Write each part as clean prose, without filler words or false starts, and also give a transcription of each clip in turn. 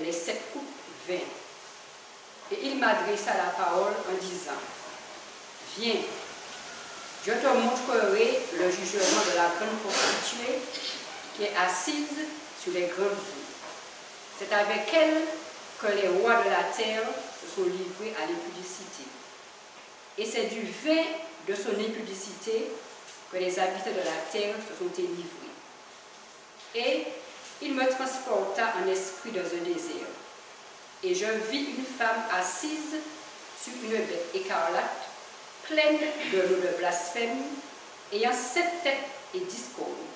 le 7 août 20. Et il m'adressa la parole en disant, « Viens, je te montrerai le jugement de la grande prostituée qui est assise sur les grandes eaux. C'est avec elle que les rois de la terre se sont livrés à l'impudicité. Et c'est du vin de son impudicité que les habitants de la terre se sont délivrés. Et il me transporta en esprit dans un désert. Et je vis une femme assise sur une bête écarlate, pleine de l'eau de blasphème, ayant 7 têtes et 10 cornes.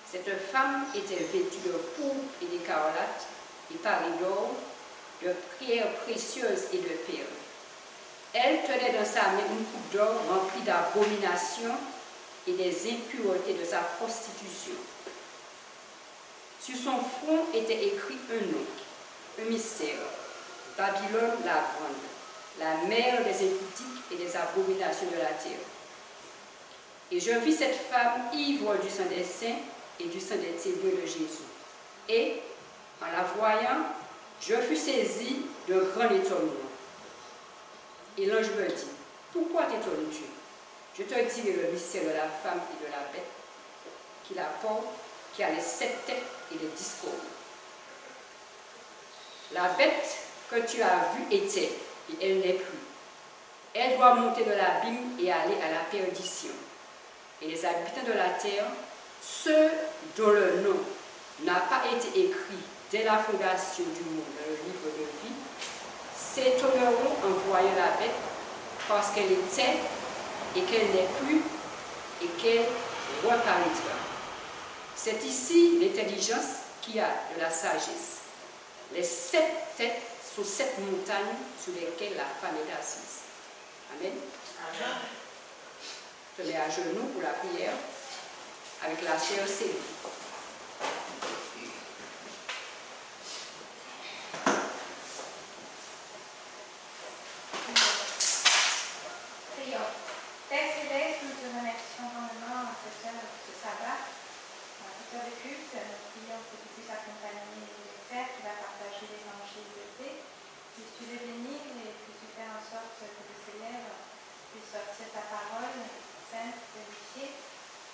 Cette femme était vêtue de pourpre et d'écarlate, et parée d'or, de pierres précieuses et de perles. Elle tenait dans sa main une coupe d'or remplie d'abominations et des impuretés de sa prostitution. Sur son front était écrit un nom, un mystère, Babylone la grande, la mère des impudiques et des abominations de la terre. Et je vis cette femme ivre du sang des saints et du sang des témoins de Jésus. Et, en la voyant, je fus saisi d'un grand étonnement. Et l'ange me dit, « Pourquoi t'étonnes-tu? Je te dirai le mystère de la femme et de la bête qui la porte, qui a les 7 têtes et les 10 cornes. La bête que tu as vue était, et elle n'est plus. Elle doit monter de l'abîme et aller à la perdition. Et les habitants de la terre, ceux dont le nom n'a pas été écrit dès la fondation du monde dans le livre de vie, s'étonneront en voyant la bête parce qu'elle était et qu'elle n'est plus et qu'elle reparaîtra. C'est ici l'intelligence qui a de la sagesse. Les 7 têtes sont 7 montagnes sur lesquelles la femme est assise. Amen. Amen. Je mets à genoux pour la prière avec la sœur Céline. Prions. Père Céleste, nous te remercions grandement à cette heure, ce sabbat, à cette heure de culte. Nous prions que tu puisses accompagner les frères qui va partager l'évangile de paix. Puisses-tu les bénir et puisses-tu faire en sorte que de ces lèvres puisse sortir ta parole sainte, vérifiée,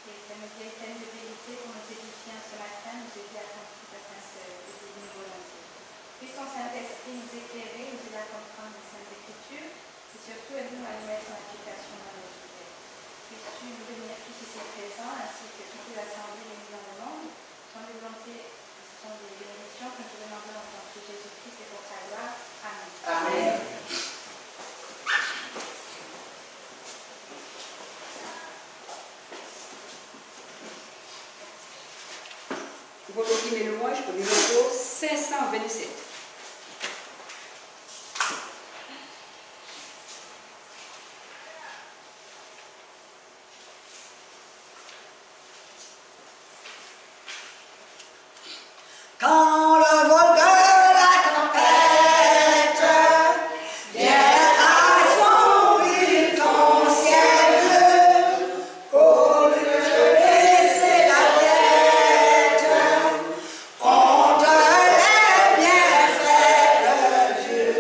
et qu'elle nous vienne pleine de vérité pour nous édifier ce matin, nous aider à comprendre ta sainte et divine volonté. Puisse ton Saint-Esprit nous éclairer, nous aider à comprendre les Saintes Écritures, et surtout aide-nous à les mettre en application dans notre vie. Puisses-tu nous bénir tous ici présents, ainsi que toute l'Assemblée réunie dans le monde. Ton volonté, ce sont des bénédictions que nous te demandons en tant que Jésus-Christ et pour ta gloire. Amen. Amen. Vous pouvez le louange au numéro 527. Quand le vol de la tempête vient assombrir ton ciel bleu, au lieu de baisser la tête contre les bienfaits de Dieu,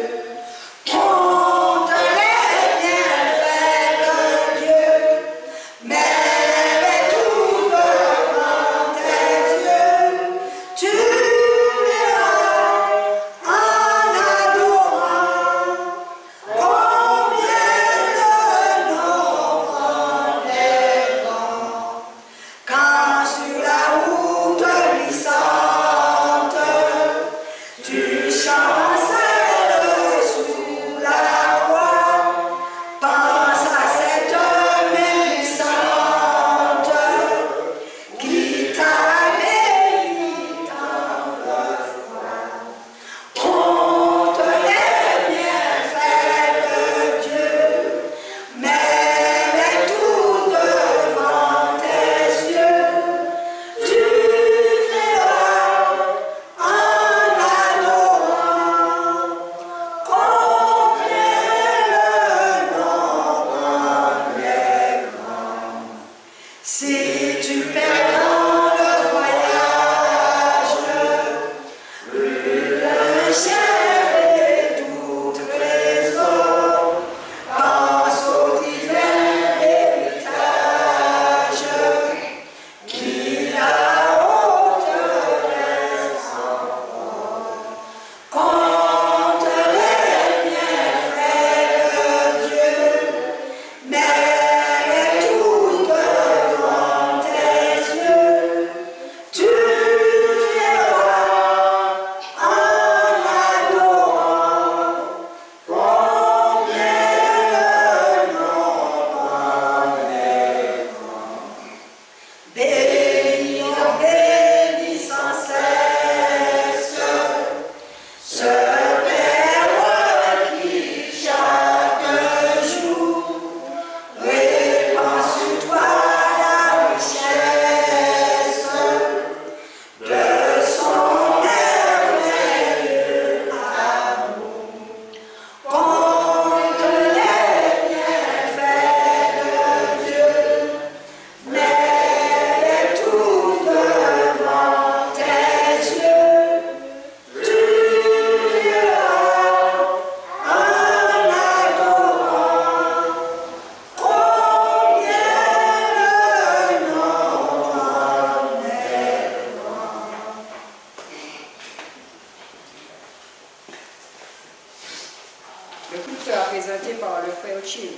contre les bienfaits de Dieu, mets tout devant tes yeux, tu Le culte sera présenté par le frère Chili.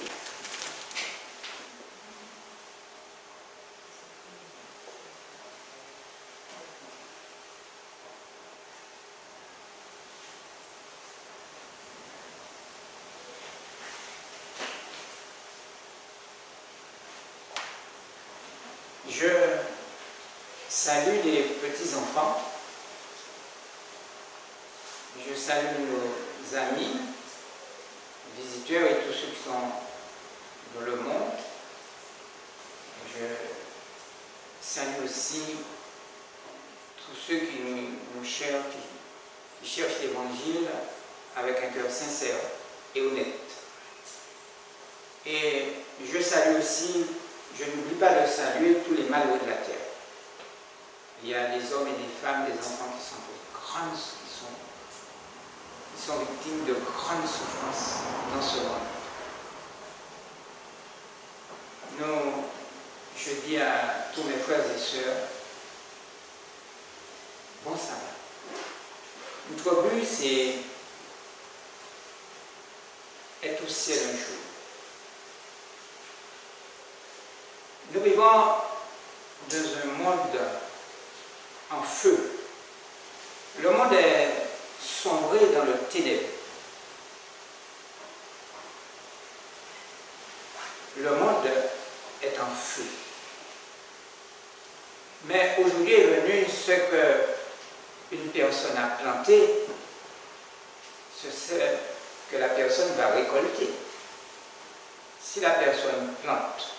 Je salue les petits-enfants, je salue nos amis, visiteurs et tous ceux qui sont dans le monde. Je salue aussi tous ceux qui nous cherchent, qui cherchent l'Évangile avec un cœur sincère et honnête. Et je salue aussi, je n'oublie pas de saluer tous les malheureux de la terre. Il y a des hommes et des femmes, des enfants qui sont victimes de grandes souffrances dans ce monde. Je dis à tous mes frères et sœurs, bon sabbat. Notre but, c'est être au ciel un jour. Nous vivons dans un monde en feu. Le monde est sombré dans le ténèbre. Le monde est en feu. Mais aujourd'hui est venu ce qu'une personne a planté, c'est que la personne va récolter. Si la personne plante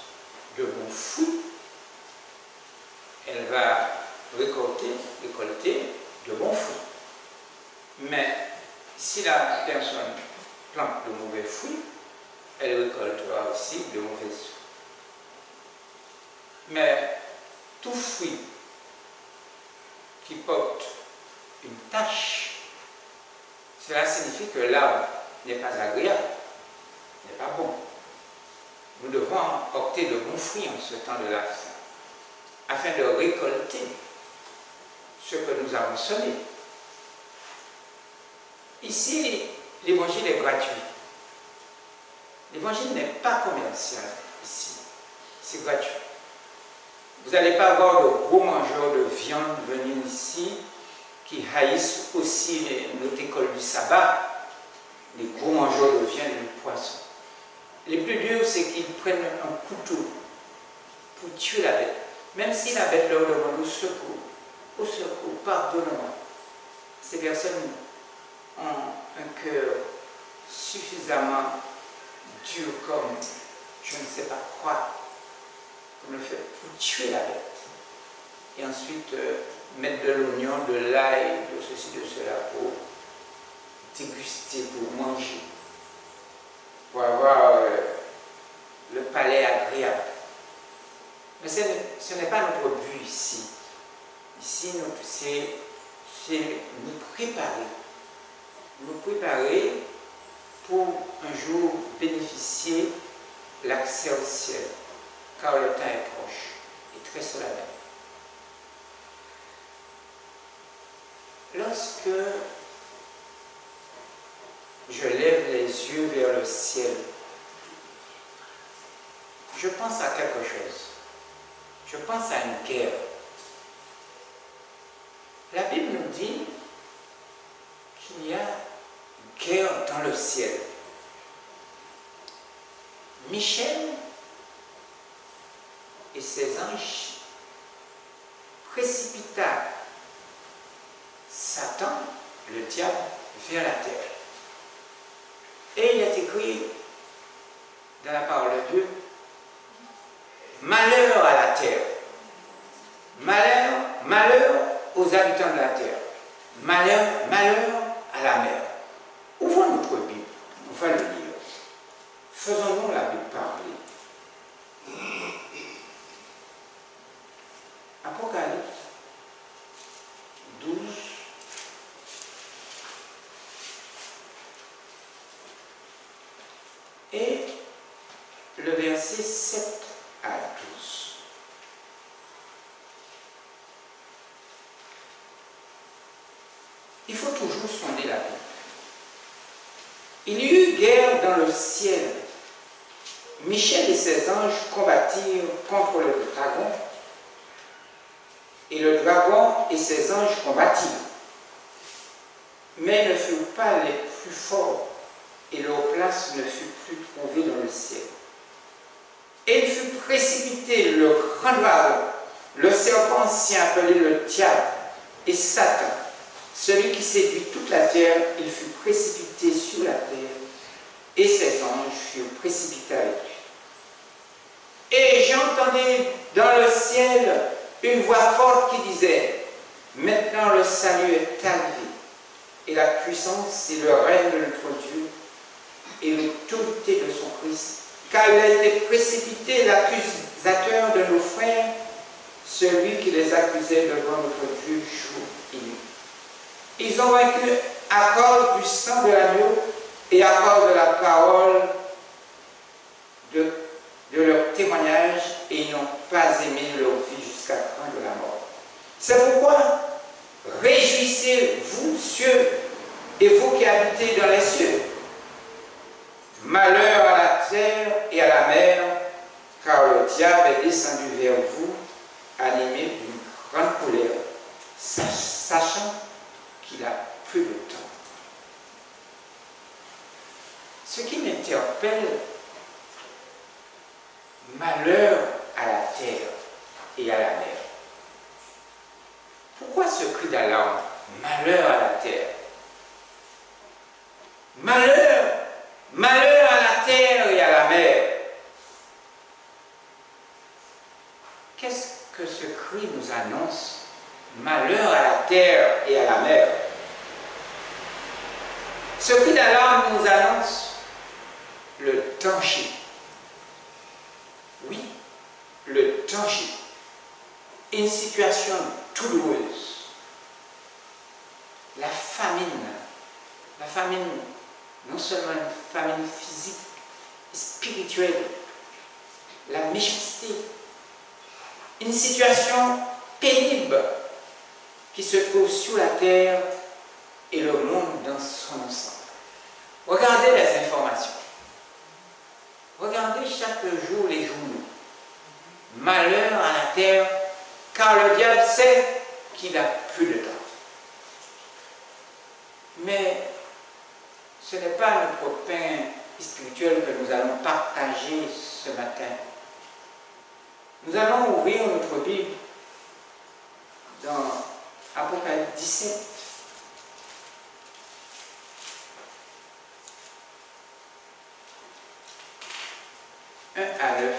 de bons fruits, elle va récolter de bons fruits. Mais si la personne plante de mauvais fruits, elle récoltera aussi de mauvais fruits. Mais tout fruit qui porte une tache, cela signifie que l'arbre n'est pas agréable, n'est pas bon. Nous devons opter de bons fruits en ce temps de la fin, afin de récolter ce que nous avons semé. Ici, l'évangile est gratuit. L'évangile n'est pas commercial ici, c'est gratuit. Vous n'allez pas avoir de gros mangeurs de viande venir ici qui haïssent aussi notre école du sabbat, les gros mangeurs de viande et de poisson. Les plus durs, c'est qu'ils prennent un couteau pour tuer la bête. Même si la bête leur demande au secours, pardonne-moi. Ces personnes ont un cœur suffisamment dur comme je ne sais pas quoi, comme le fait pour tuer la bête. Et ensuite mettre de l'oignon, de l'ail, de ceci, de cela pour déguster, pour manger, pour avoir le palais agréable. Mais ce n'est pas notre but ici. Ici, c'est nous préparer pour un jour bénéficier l'accès au ciel, car le temps est proche et très solennel. Lorsque je lève les yeux vers le ciel, je pense à quelque chose. Je pense à une guerre. La Bible nous dit qu'il y a une guerre dans le ciel. Michel et ses anges précipita Satan, le diable, vers la terre. Et il est écrit dans la parole de Dieu, malheur à la terre, malheur aux habitants de la terre, malheur à la mer. Ouvrons notre Bible, on va le lire. Faisons-nous la Bible parler. Apocalypse 12. Et le verset 7 à 12. Il faut toujours sonder la Bible. Il y eut guerre terre, dans le ciel. Michel et ses anges combattirent contre le dragon, et le dragon et ses anges combattirent. Mais ne furent pas les plus forts, et leur place ne fut plus trouvée dans le ciel. Et il fut précipité le grand dragon, le serpent ancien appelé le diable, et Satan, celui qui séduit toute la terre, il fut précipité sur la terre, et ses anges furent précipités avec lui. Et j'entendis dans le ciel une voix forte qui disait, « Maintenant le salut est arrivé, et la puissance et le règne de notre Dieu, et l'autorité de son Christ, car il a été précipité l'accusateur de nos frères, celui qui les accusait devant notre Dieu jour et nuit. Ils ont vaincu à cause du sang de l'agneau et à cause de la parole de leur témoignage, et ils n'ont pas aimé leur vie jusqu'à la fin de la mort. C'est pourquoi réjouissez-vous, cieux, et vous qui habitez dans les cieux. Malheur à la terre et à la mer, car le diable est descendu vers vous, animé d'une grande colère, sachant qu'il a peu de temps. Ce qui m'interpelle, malheur à la terre et à la mer. Pourquoi ce cri d'alarme? Malheur à la terre. Malheur, malheur à la terre et à la mer. Qu'est-ce que ce cri nous annonce? Malheur à la terre et à la mer. Ce cri d'alarme nous annonce le danger. Oui, le danger. Une situation douloureuse. La famine, non seulement une famine physique, spirituelle, la méchanceté, une situation pénible qui se trouve sur la terre et le monde dans son ensemble. Regardez les informations. Regardez chaque jour les journaux. Malheur à la terre, car le diable sait qu'il n'a plus de temps. Mais ce n'est pas notre pain spirituel que nous allons partager ce matin. Nous allons ouvrir notre Bible dans Apocalypse 17. À 9.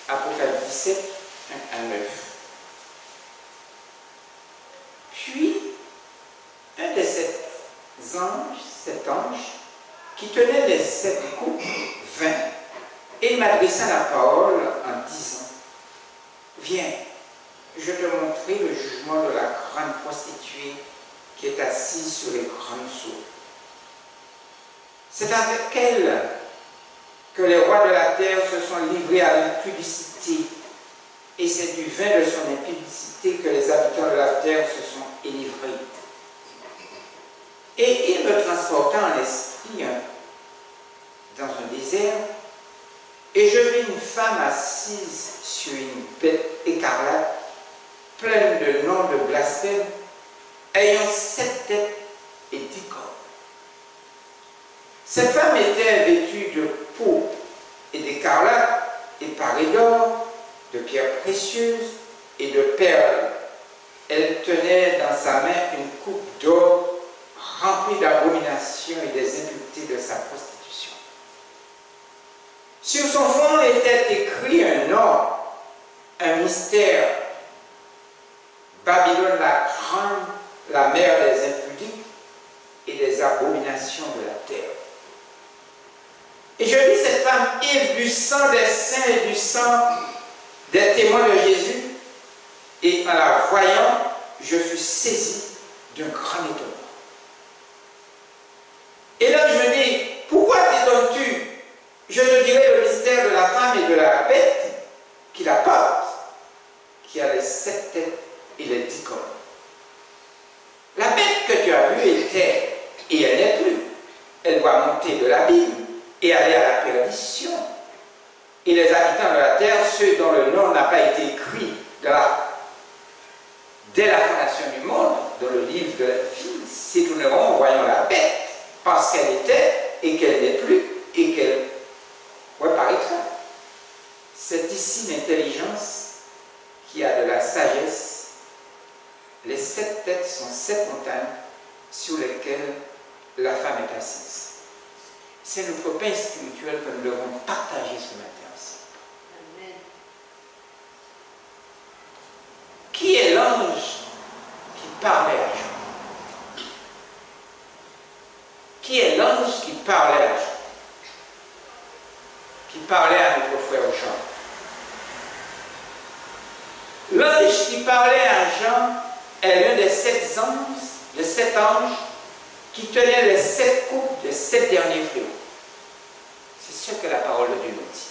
Apocalypse 17, 1 à 9. Puis, un de cet ange, qui tenait les 7 coupes, vint et m'adressa la parole en disant, « Viens, je te montrerai le jugement de la grande prostituée qui est assise sur les grandes eaux. C'est avec elle que les rois de la terre se sont livrés à l'impudicité, et c'est du vin de son impudicité que les habitants de la terre se sont enivrés. Et il me transporta en esprit dans un désert, et je vis une femme assise sur une bête écarlate, pleine de noms de blasphème, ayant 7 têtes et 10 corps. Cette femme était vêtue de peau et d'écarlate, et parée d'or, de pierres précieuses et de perles. Elle tenait dans sa main une coupe d'or remplie d'abominations et des impuretés de sa prostitution. Sur son front était écrit un nom, un mystère. Babylone la grande, la mère des impudiques et des abominations de la terre. Et je vis cette femme ivre du sang des saints et du sang des témoins de Jésus, et en la voyant, je fus saisi d'un grand étonnement. Et là, je me dis, pourquoi t'étonnes-tu? Je te dirai le mystère de la femme et de la bête qui la porte, qui a les 7 têtes et les 10 corps. La bête que tu as vue était, et elle n'est plus. Elle doit monter de l'abîme et aller à la perdition. Et les habitants de la terre, ceux dont le nom n'a pas été écrit dès la fondation du monde, dans le livre de la vie, s'étonneront en voyant la bête, parce qu'elle était et qu'elle n'est plus et qu'elle reparaîtra. C'est ici l'intelligence qui a de la sagesse. Les 7 têtes sont 7 montagnes sur lesquelles la femme est assise. C'est notre pain spirituel que nous devons partager ce matin ensemble. Amen. Qui est l'ange qui parlait à Jean? Qui est l'ange qui parlait à Jean? Qui parlait à notre frère Jean? L'ange qui parlait à Jean est l'un des 7 anges qui tenait les 7 coupes des 7 derniers fléaux. C'est ce que la parole de Dieu nous dit.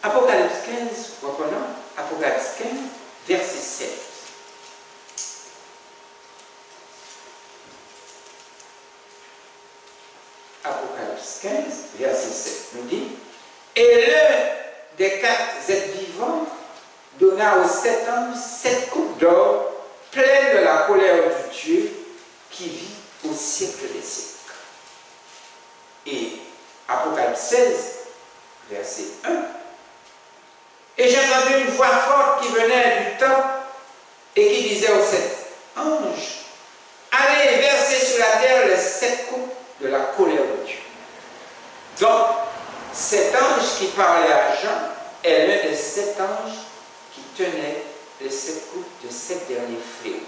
Apocalypse 15, reprenons, Apocalypse 15, verset 7. Apocalypse 15, verset 7 nous dit: et l'un des 4 êtres vivants donna aux 7 anges 7 coupes d'or pleines de la colère du Dieu qui vit au siècle des siècles. Et Apocalypse 16, verset 1. Et j'ai entendu une voix forte qui venait du temple et qui disait aux 7 anges: allez verser sur la terre les 7 coupes de la colère de Dieu. Donc, cet ange qui parlait à Jean est l'un des 7 anges qui tenait les 7 coupes de 7 derniers fléaux.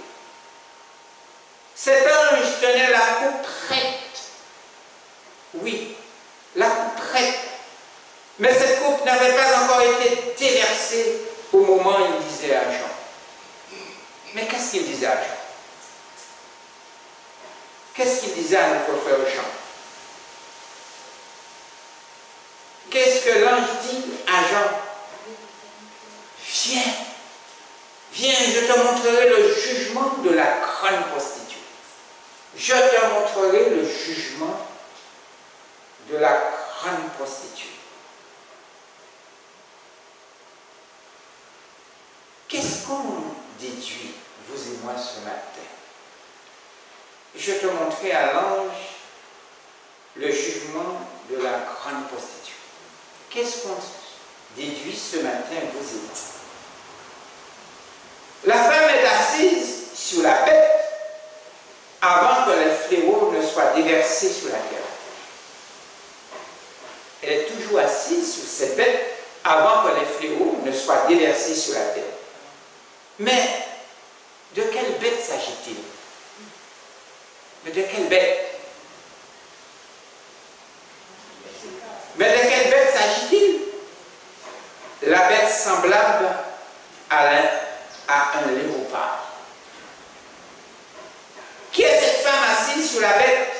Cet ange tenait la coupe prête. Oui, la coupe prête. Mais cette coupe n'avait pas encore été déversée au moment où il disait à Jean. Mais qu'est-ce qu'il disait à Jean? Qu'est-ce qu'il disait à notre frère Jean? Qu'est-ce que l'ange dit à Jean? Viens, viens, je te montrerai le jugement de la grande prostituée. Je te montrerai le jugement de la grande prostituée. Qu'est-ce qu'on déduit, vous et moi, ce matin? Je te montrerai à l'ange le jugement de la grande prostituée. Qu'est-ce qu'on déduit ce matin, vous et moi? La femme est assise sur la bête avant que les fléaux ne soient déversés sur la terre. Elle est toujours assise sur cette bête avant que les fléaux ne soient déversés sur la terre. Mais de quelle bête s'agit-il? Mais de quelle bête? Mais de quelle bête s'agit-il? La bête semblable à un léopard. Qui est cette femme assise sur la bête?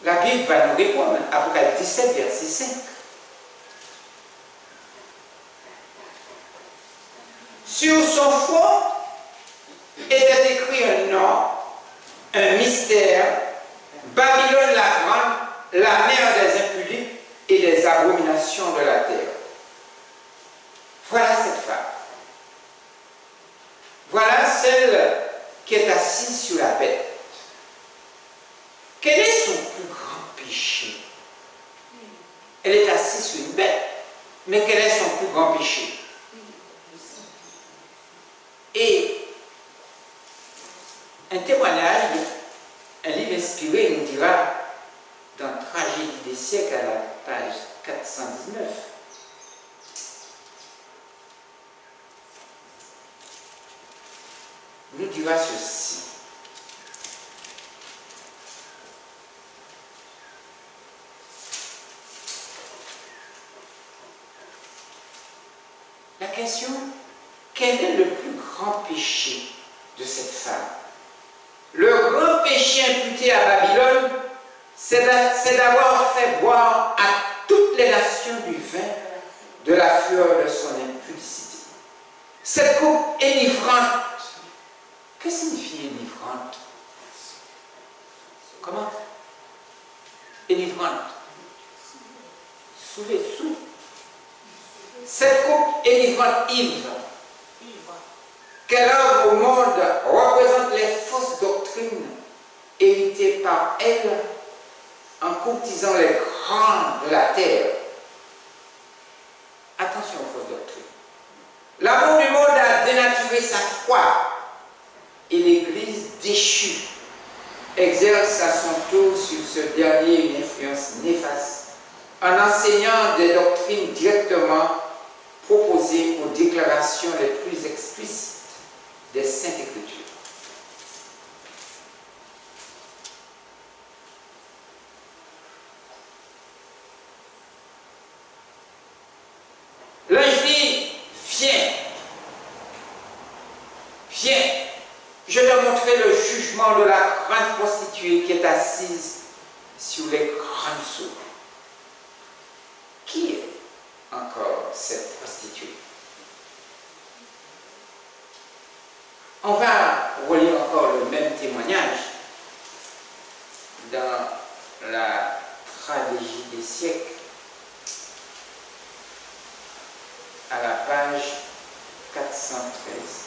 La Bible va nous répondre, Apocalypse 17, verset 5. Sur son front était écrit un nom, un mystère: Babylone la grande, la mère des impudiques et des abominations de la terre. Voilà cette femme. Voilà celle qui est assise sur la bête. Quel est son plus grand péché? Elle est assise sur une bête, mais quel est son plus grand péché? Et un témoignage, un livre inspiré nous dira, dans Tragédie des siècles, à la page 419, nous dira ceci. La question: quel est le plus grand péché de cette femme? Le grand péché imputé à Babylone, c'est d'avoir fait boire à toutes les nations du vin de la fureur de son impudicité. Cette coupe enivrante. Que signifie enivrante? Comment? Enivrante. Sous. Cette coupe enivrante, ivre, qu'elle offre au monde représente les fausses doctrines héritées par elle en courtisant les grands de la terre. Attention aux fausses doctrines. L'amour du monde a dénaturé sa foi et l'Église déchue exerce à son tour sur ce dernier une influence néfaste en enseignant des doctrines directement proposées aux déclarations les plus explicites des Saintes Écritures. L'ange dit, viens, je te montrerai le jugement de la grande prostituée qui est assise sur les grandes eaux. Qui est encore cette prostituée? On va relire encore le même témoignage dans la tragédie des siècles, à la page 413.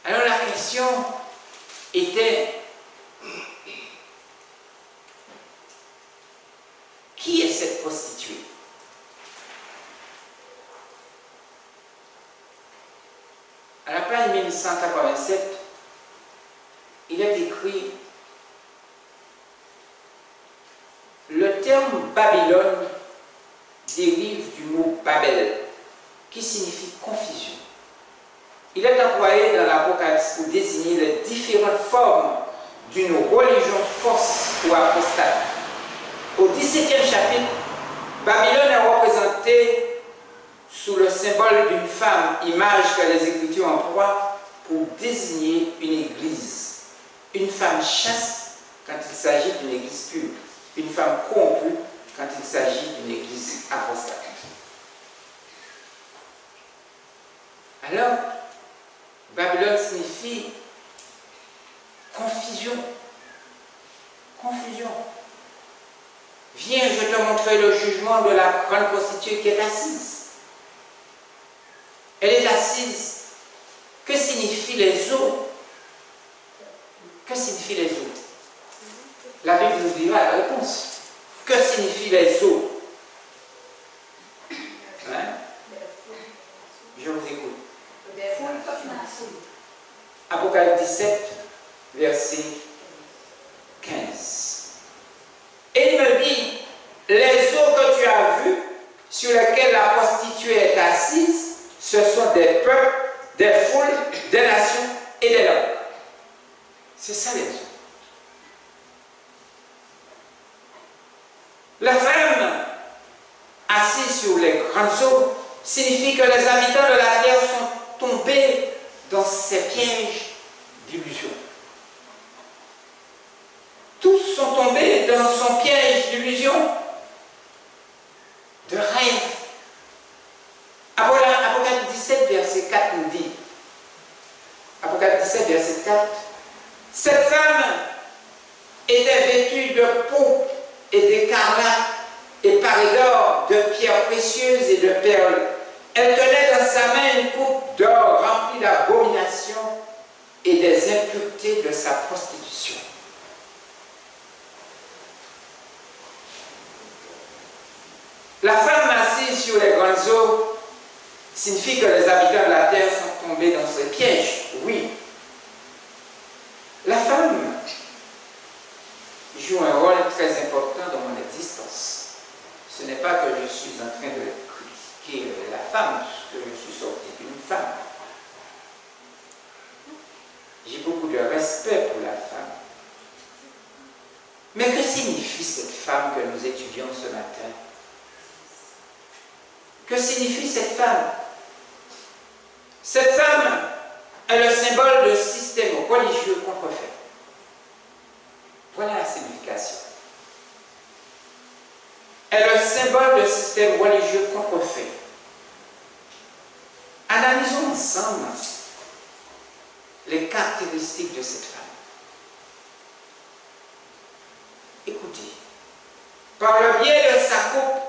Alors la question était, qui est cette prostituée? À la page 1187, il est écrit, le terme Babylone dérive du mot Babel, qui signifie confusion. Il est employé dans l'Apocalypse pour désigner les différentes formes d'une religion fausse ou apostate. Au XVIIe chapitre, Babylone est représentée sous le symbole d'une femme, image que les Écritures emploient pour désigner une église. Une femme chaste quand il s'agit d'une église pure. Une femme corrompue quand il s'agit d'une église apostate. Alors, Babylone signifie confusion. Confusion. Viens, je te montrerai le jugement de la grande prostituée qui est assise. Elle est assise. Que signifient les eaux? Que signifient les eaux? La Bible nous dira la réponse. Que signifient les eaux? Hein? Je vous écoute. Apocalypse 17, verset 15. Et il me dit, les eaux que tu as vues, sur lesquelles la prostituée est assise, ce sont des peuples, des foules, des nations et des langues. C'est ça les eaux. La femme assise sur les grandes eaux signifie que les habitants de la terre sont tombés dans ces pièges d'illusion. Tous sont tombés dans son piège d'illusion, de rêve. Apocalypse 17, verset 4 nous dit, Apocalypse 17, verset 4, cette femme était vêtue de pourpre et d'écarlate et parée d'or, de pierres précieuses et de perles. Elle tenait dans sa main une coupe d'or remplie d'abominations et des impuretés de sa prostitution. La femme assise sur les grandes eaux signifie que les habitants de la terre sont tombés dans ce piège. Oui. La femme joue un rôle très important dans mon existence. Ce n'est pas que je suis en train de critiquer la femme, parce que je suis sorti d'une femme. J'ai beaucoup de respect pour la femme. Mais que signifie cette femme que nous étudions ce matin? Que signifie cette femme? Cette femme est le symbole de système religieux contrefait. Voilà la signification. Est le symbole de système religieux contrefait. Analysons ensemble les caractéristiques de cette femme. Écoutez, par le biais de sa coupe,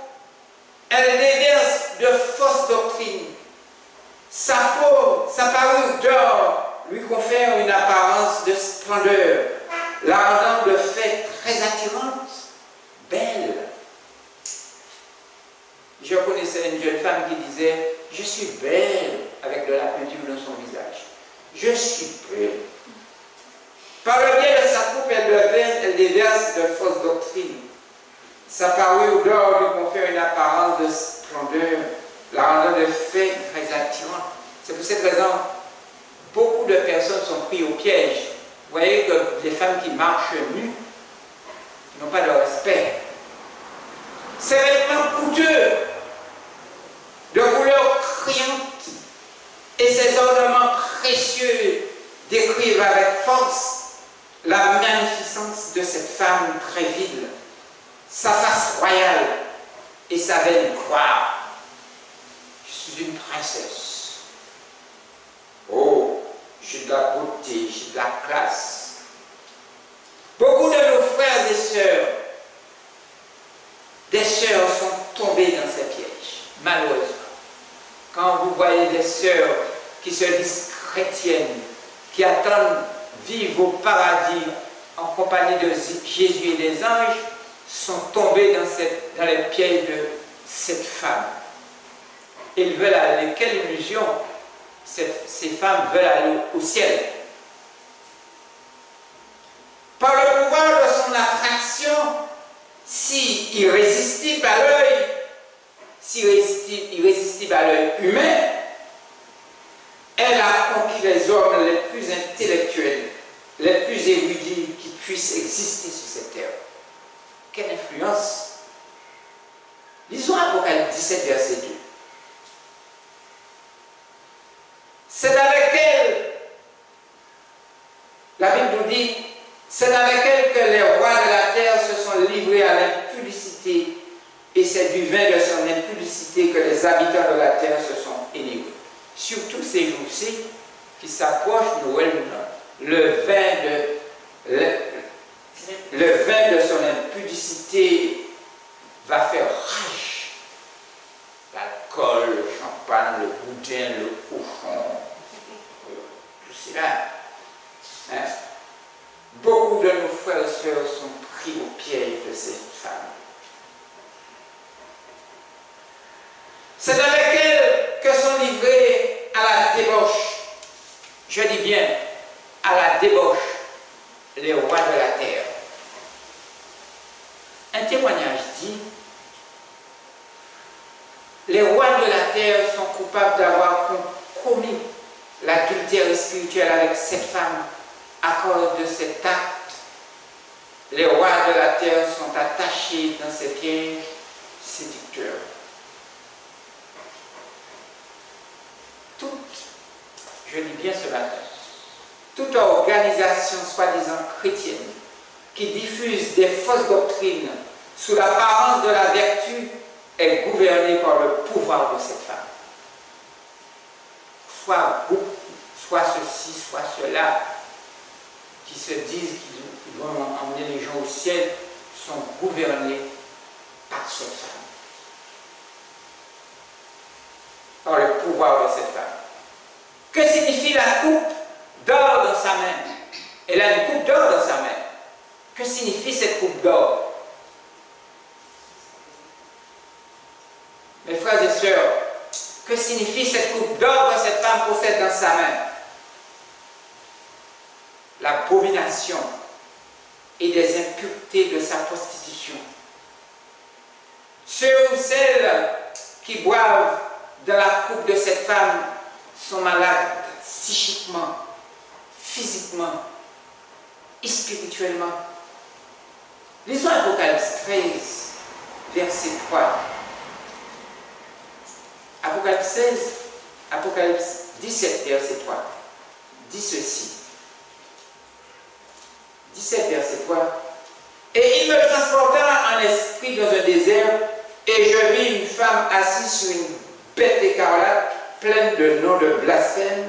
elle déverse de fausses doctrines. Sa peau, sa parure d'or lui confère une apparence de splendeur, la rendant de fait très attirante, belle. Je connaissais une jeune femme qui disait « Je suis belle » avec de la peinture dans son visage. Je suis belle. Par le biais de sa coupe, elle déverse de fausses doctrines. Sa parure d'or lui confère une apparence de splendeur, la rendant de fait très attirante. C'est pour cette raison beaucoup de personnes sont prises au piège. Vous voyez que les femmes qui marchent nues n'ont pas de respect. Ces vêtements coûteux, de couleurs criantes, et ces ornements précieux décrivent avec force la magnificence de cette femme très vile, sa face royale et sa veine croire. Je suis une princesse. Oh, j'ai de la beauté, j'ai de la classe. Beaucoup de nos frères et sœurs, des sœurs sont tombées dans ces pièges, malheureusement. Quand vous voyez des sœurs qui se disent chrétiennes, qui attendent vivre au paradis en compagnie de Jésus et des anges, sont tombées dans les pièges de cette femme. Ils veulent aller, quelle illusion! Ces femmes veulent aller au ciel. Par le pouvoir de son attraction, si irrésistible à l'œil, irrésistible à l'œil humain, elle a conquis les hommes les plus intellectuels, les plus érudits qui puissent exister sur cette terre. Quelle influence! Lisons Apocalypse 17, verset 2. C'est avec elle, la Bible nous dit, c'est avec elle que les rois de la terre se sont livrés à l'impudicité, et c'est du vin de son impudicité que les habitants de la terre se sont enivrés. Surtout ces jours-ci qui s'approchent de Noël, le vin de son impudicité va faire rage. L'alcool, le champagne, le boudin, le cochon, tout cela. Hein? Beaucoup de nos frères et sœurs sont pris au piège de ces femmes. C'est avec elles que sont livrés à la débauche, je dis bien à la débauche, les rois de la terre. Un témoignage dit, les rois de la terre sont coupables d'avoir commis l'adultère spirituel avec cette femme à cause de cet acte. Les rois de la terre sont attachés dans ces pièges séducteurs. Je dis bien ce matin, toute organisation soi-disant chrétienne qui diffuse des fausses doctrines sous l'apparence de la vertu est gouvernée par le pouvoir de cette femme. Soit beaucoup, soit ceci, soit cela, qui se disent qu'ils vont emmener les gens au ciel, sont gouvernés par cette femme. Par le pouvoir de cette femme. Que signifie la coupe d'or dans sa main? Elle a une coupe d'or dans sa main. Que signifie cette coupe d'or? signifie cette coupe d'or que cette femme possède dans sa main? L'abomination et des impuretés de sa prostitution. Ceux ou celles qui boivent dans la coupe de cette femme sont malades psychiquement, physiquement et spirituellement. Lisons Apocalypse 13, verset 3. Apocalypse 16, Apocalypse 17, verset 3. Dit ceci. 17, verset 3. Et il me transporta en esprit dans un désert, et je vis une femme assise sur une bête écarlate, pleine de noms de blasphème,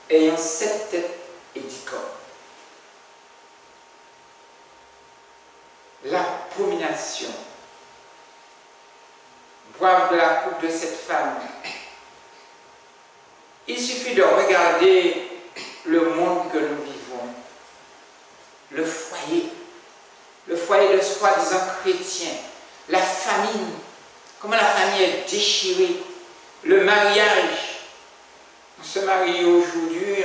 ayant 7 têtes et 10 corps. L'abomination. Boire de la coupe de cette femme. Il suffit de regarder le monde que nous vivons. Le foyer de soi-disant chrétien, la famille, comment la famille est déchirée, le mariage. On se marie aujourd'hui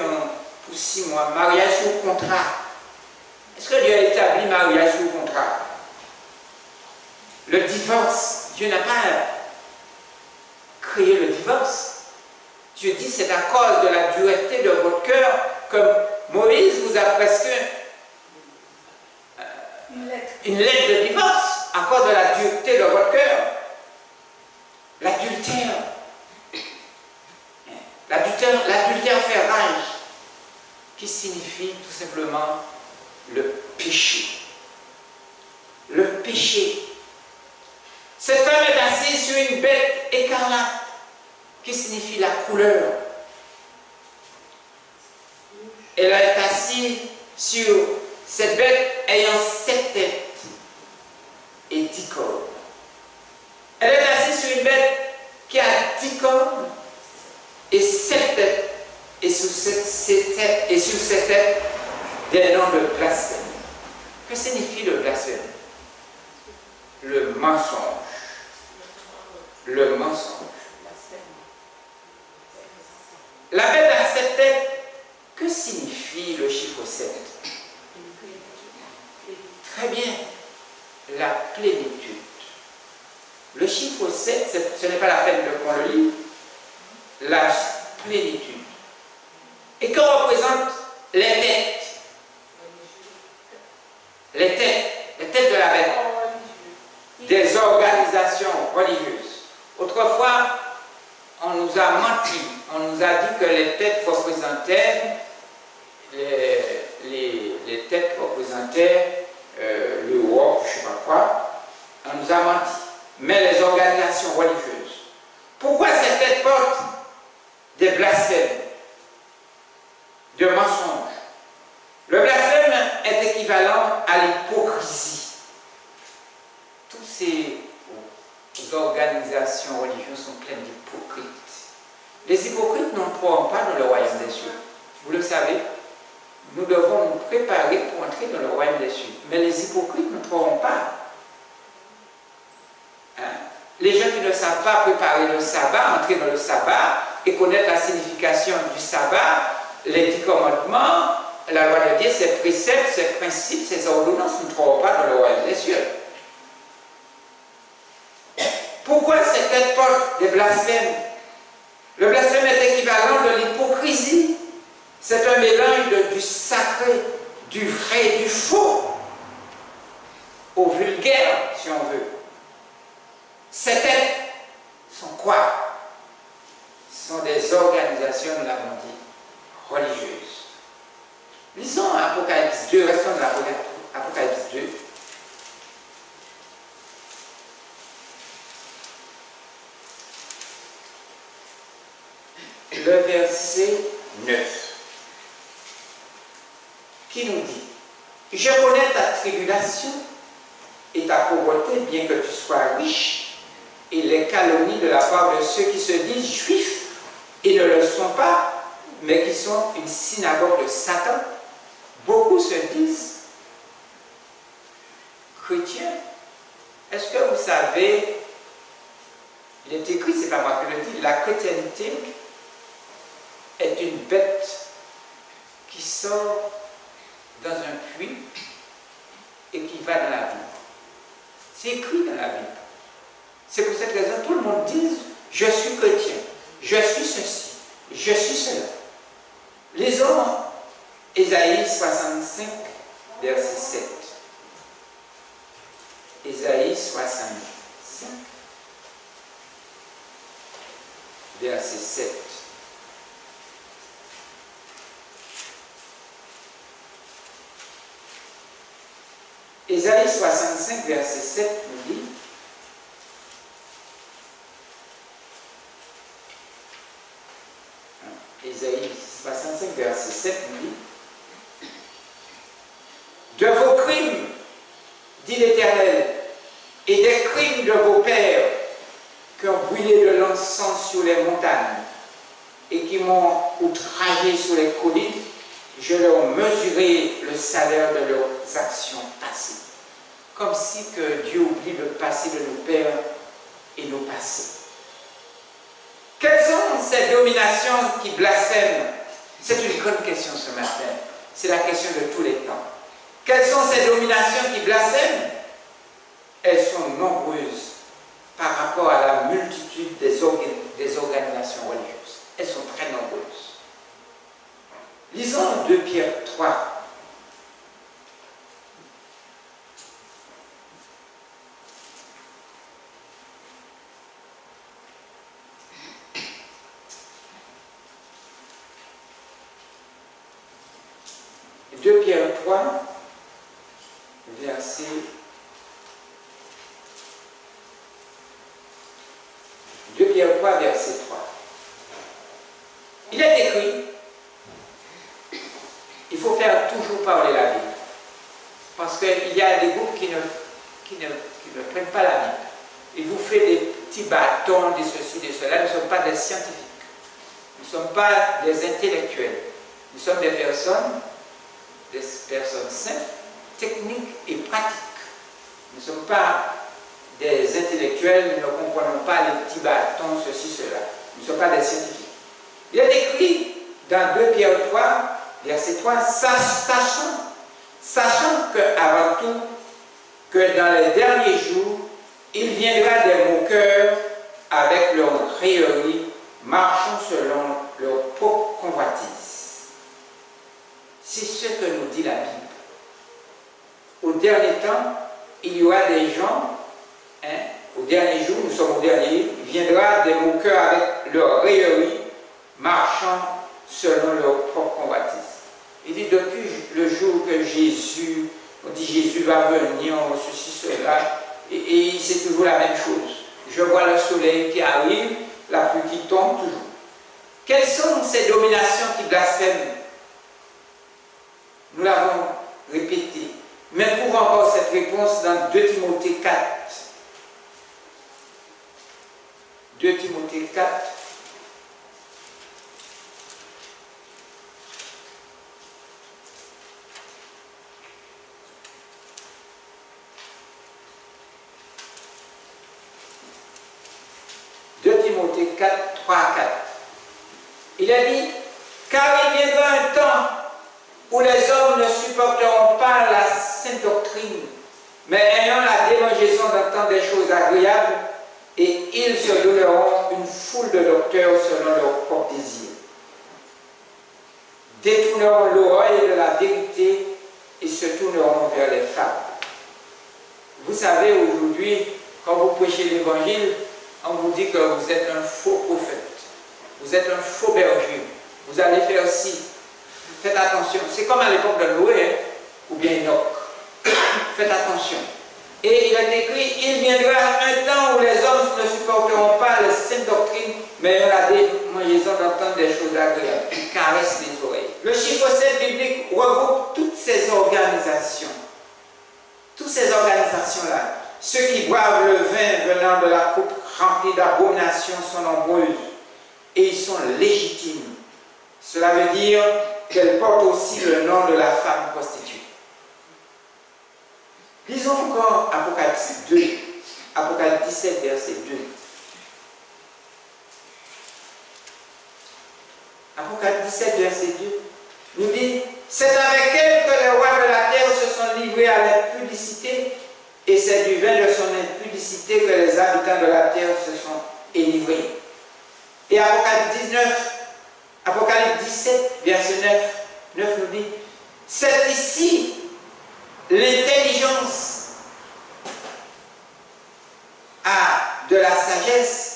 pour 6 mois, mariage sous contrat. Est-ce que Dieu a établi mariage sous contrat? Le divorce, Dieu n'a pas créé le divorce. Dieu dit c'est à cause de la dureté de votre cœur que Moïse vous a presque une lettre de divorce à cause de la dureté de votre cœur. L'adultère. L'adultère fait rage, qui signifie tout simplement le péché. Le péché. Cette femme est assise sur une bête écarlate, qui signifie la couleur. Elle est assise sur cette bête ayant 7 têtes et 10 cornes. Elle est assise sur une bête qui a 10 cornes et 7 têtes, et sur ces têtes des noms de blasphème. Que signifie le blasphème? Le mensonge. Le mensonge. La bête à 7 têtes, que signifie le chiffre 7? Très bien, la plénitude. Le chiffre 7, ce n'est pas la peine qu'on le lit, la plénitude. Et que représentent les têtes? Les têtes de la bête. Des organisations religieuses. Autrefois, on nous a menti. On nous a dit que les têtes représentaient les têtes représentaient l'Europe, je ne sais pas quoi. On nous a menti. Mais les organisations religieuses. Pourquoi ces têtes portent des blasphèmes, de mensonges? Le blasphème est équivalent à l'hypocrisie. Toutes ces organisations religieuses sont pleines d'hypocrites. Les hypocrites n'entreront pas dans le royaume des cieux. Vous le savez, nous devons nous préparer pour entrer dans le royaume des cieux. Mais les hypocrites n'entreront pas. Les gens qui ne savent pas préparer le sabbat, entrer dans le sabbat et connaître la signification du sabbat, les 10 commandements, la loi de Dieu, ses préceptes, ses principes, ses ordonnances n'entreront pas dans le royaume des cieux. Pourquoi cette tête porte des blasphèmes? Le blasphème est équivalent de l'hypocrisie. C'est un mélange du sacré, du vrai et du faux, au vulgaire, si on veut. Ces têtes sont quoi? Ce sont des organisations, nous l'avons dit, religieuses. Lisons Apocalypse 2, restons dans l'Apocalypse 2. Le verset 9, qui nous dit: je connais ta tribulation et ta pauvreté, bien que tu sois riche, et les calomnies de la part de ceux qui se disent juifs et ne le sont pas, mais qui sont une synagogue de Satan. Beaucoup se disent chrétiens. Est-ce que vous savez, il est écrit, c'est pas moi qui le dis, la chrétienté est une bête qui sort dans un puits et qui va dans la Bible. C'est écrit dans la Bible. C'est pour cette raison que tout le monde dit « Je suis chrétien, je suis ceci, je suis cela ». Lisons Ésaïe 65, verset 7. Ésaïe 65, verset 7. Ésaïe 65, verset 7 nous dit Ésaïe 65, verset 7 nous dit de vos crimes, dit l'Éternel, et des crimes de vos pères qui ont brûlé de l'encens sur les montagnes et qui m'ont outragé sur les collines, je leur mesurais le salaire de leurs actions passées. Comme si que Dieu oublie le passé de nos pères et nos passés. Quelles sont ces dominations qui blasphèment? C'est une grande question ce matin. C'est la question de tous les temps. Quelles sont ces dominations qui blasphèment? Elles sont nombreuses par rapport à la multitude des organisations religieuses. Elles sont très nombreuses. Lisons 2 Pierre 3. Pierre 3, verset 2 Pierre 3, verset 3. Il est écrit, il faut faire toujours parler la Bible. Parce qu'il y a des groupes qui ne prennent pas la Bible. Ils vous font des petits bâtons, de ceci, de cela. Nous ne sommes pas des scientifiques. Nous ne sommes pas des intellectuels. Nous sommes des personnes simples, techniques et pratiques. Nous ne sommes pas des intellectuels, nous ne comprenons pas les petits bâtons, ceci, cela. Nous ne sommes pas des scientifiques. Il est écrit dans 2 Pierre 3, verset 3, sachant qu'avant tout, que dans les derniers jours, il viendra des moqueurs avec leur raillerie, marchant selon leur propre convoitise. C'est ce que nous dit la Bible. Au dernier temps, il y aura des gens, au dernier jour, nous sommes au dernier, il viendra des moqueurs avec leur raillerie, marchant selon leur propre convoitise. Il dit depuis le jour que Jésus, on dit Jésus va venir, ceci, cela, et c'est toujours la même chose. Je vois le soleil qui arrive, la pluie qui tombe toujours. Quelles sont ces dominations qui blasphèment? Nous l'avons répété. Mais pour encore cette réponse dans 2 Timothée 4. 2 Timothée 4. Timothée 4, 3 à 4. Il a dit, car il viendra un temps où les hommes ne supporteront pas la sainte doctrine, mais ayant la démangeaison d'entendre des choses agréables, et ils se donneront une foule de docteurs selon leurs propres désirs. Détourneront l'oreille de la vérité et se tourneront vers les fables. Vous savez, aujourd'hui, quand vous prêchez l'évangile, on vous dit que vous êtes un faux prophète, vous êtes un faux berger, vous allez faire ci, faites attention. C'est comme à l'époque de Noé, ou bien Enoch. Faites attention. Et il est écrit, il viendra un temps où les hommes ne supporteront pas les saintes doctrines, mais on a des démangeaison d'entendre des choses agréables, qui caressent les oreilles. Le chiffre 7 biblique regroupe toutes ces organisations. Toutes ces organisations-là. Ceux qui boivent le vin venant de la coupe remplie d'abominations sont nombreuses et ils sont légitimes. Cela veut dire qu'elles portent aussi le nom de la femme prostituée. Lisons encore Apocalypse 2, Apocalypse 17, verset 2. 17, verset 2, nous dit, c'est avec elle que les rois de la terre se sont livrés à l'impudicité, et c'est du vin de son impudicité que les habitants de la terre se sont délivrés. Et Apocalypse 17, verset 9 nous dit, c'est ici l'intelligence de la sagesse.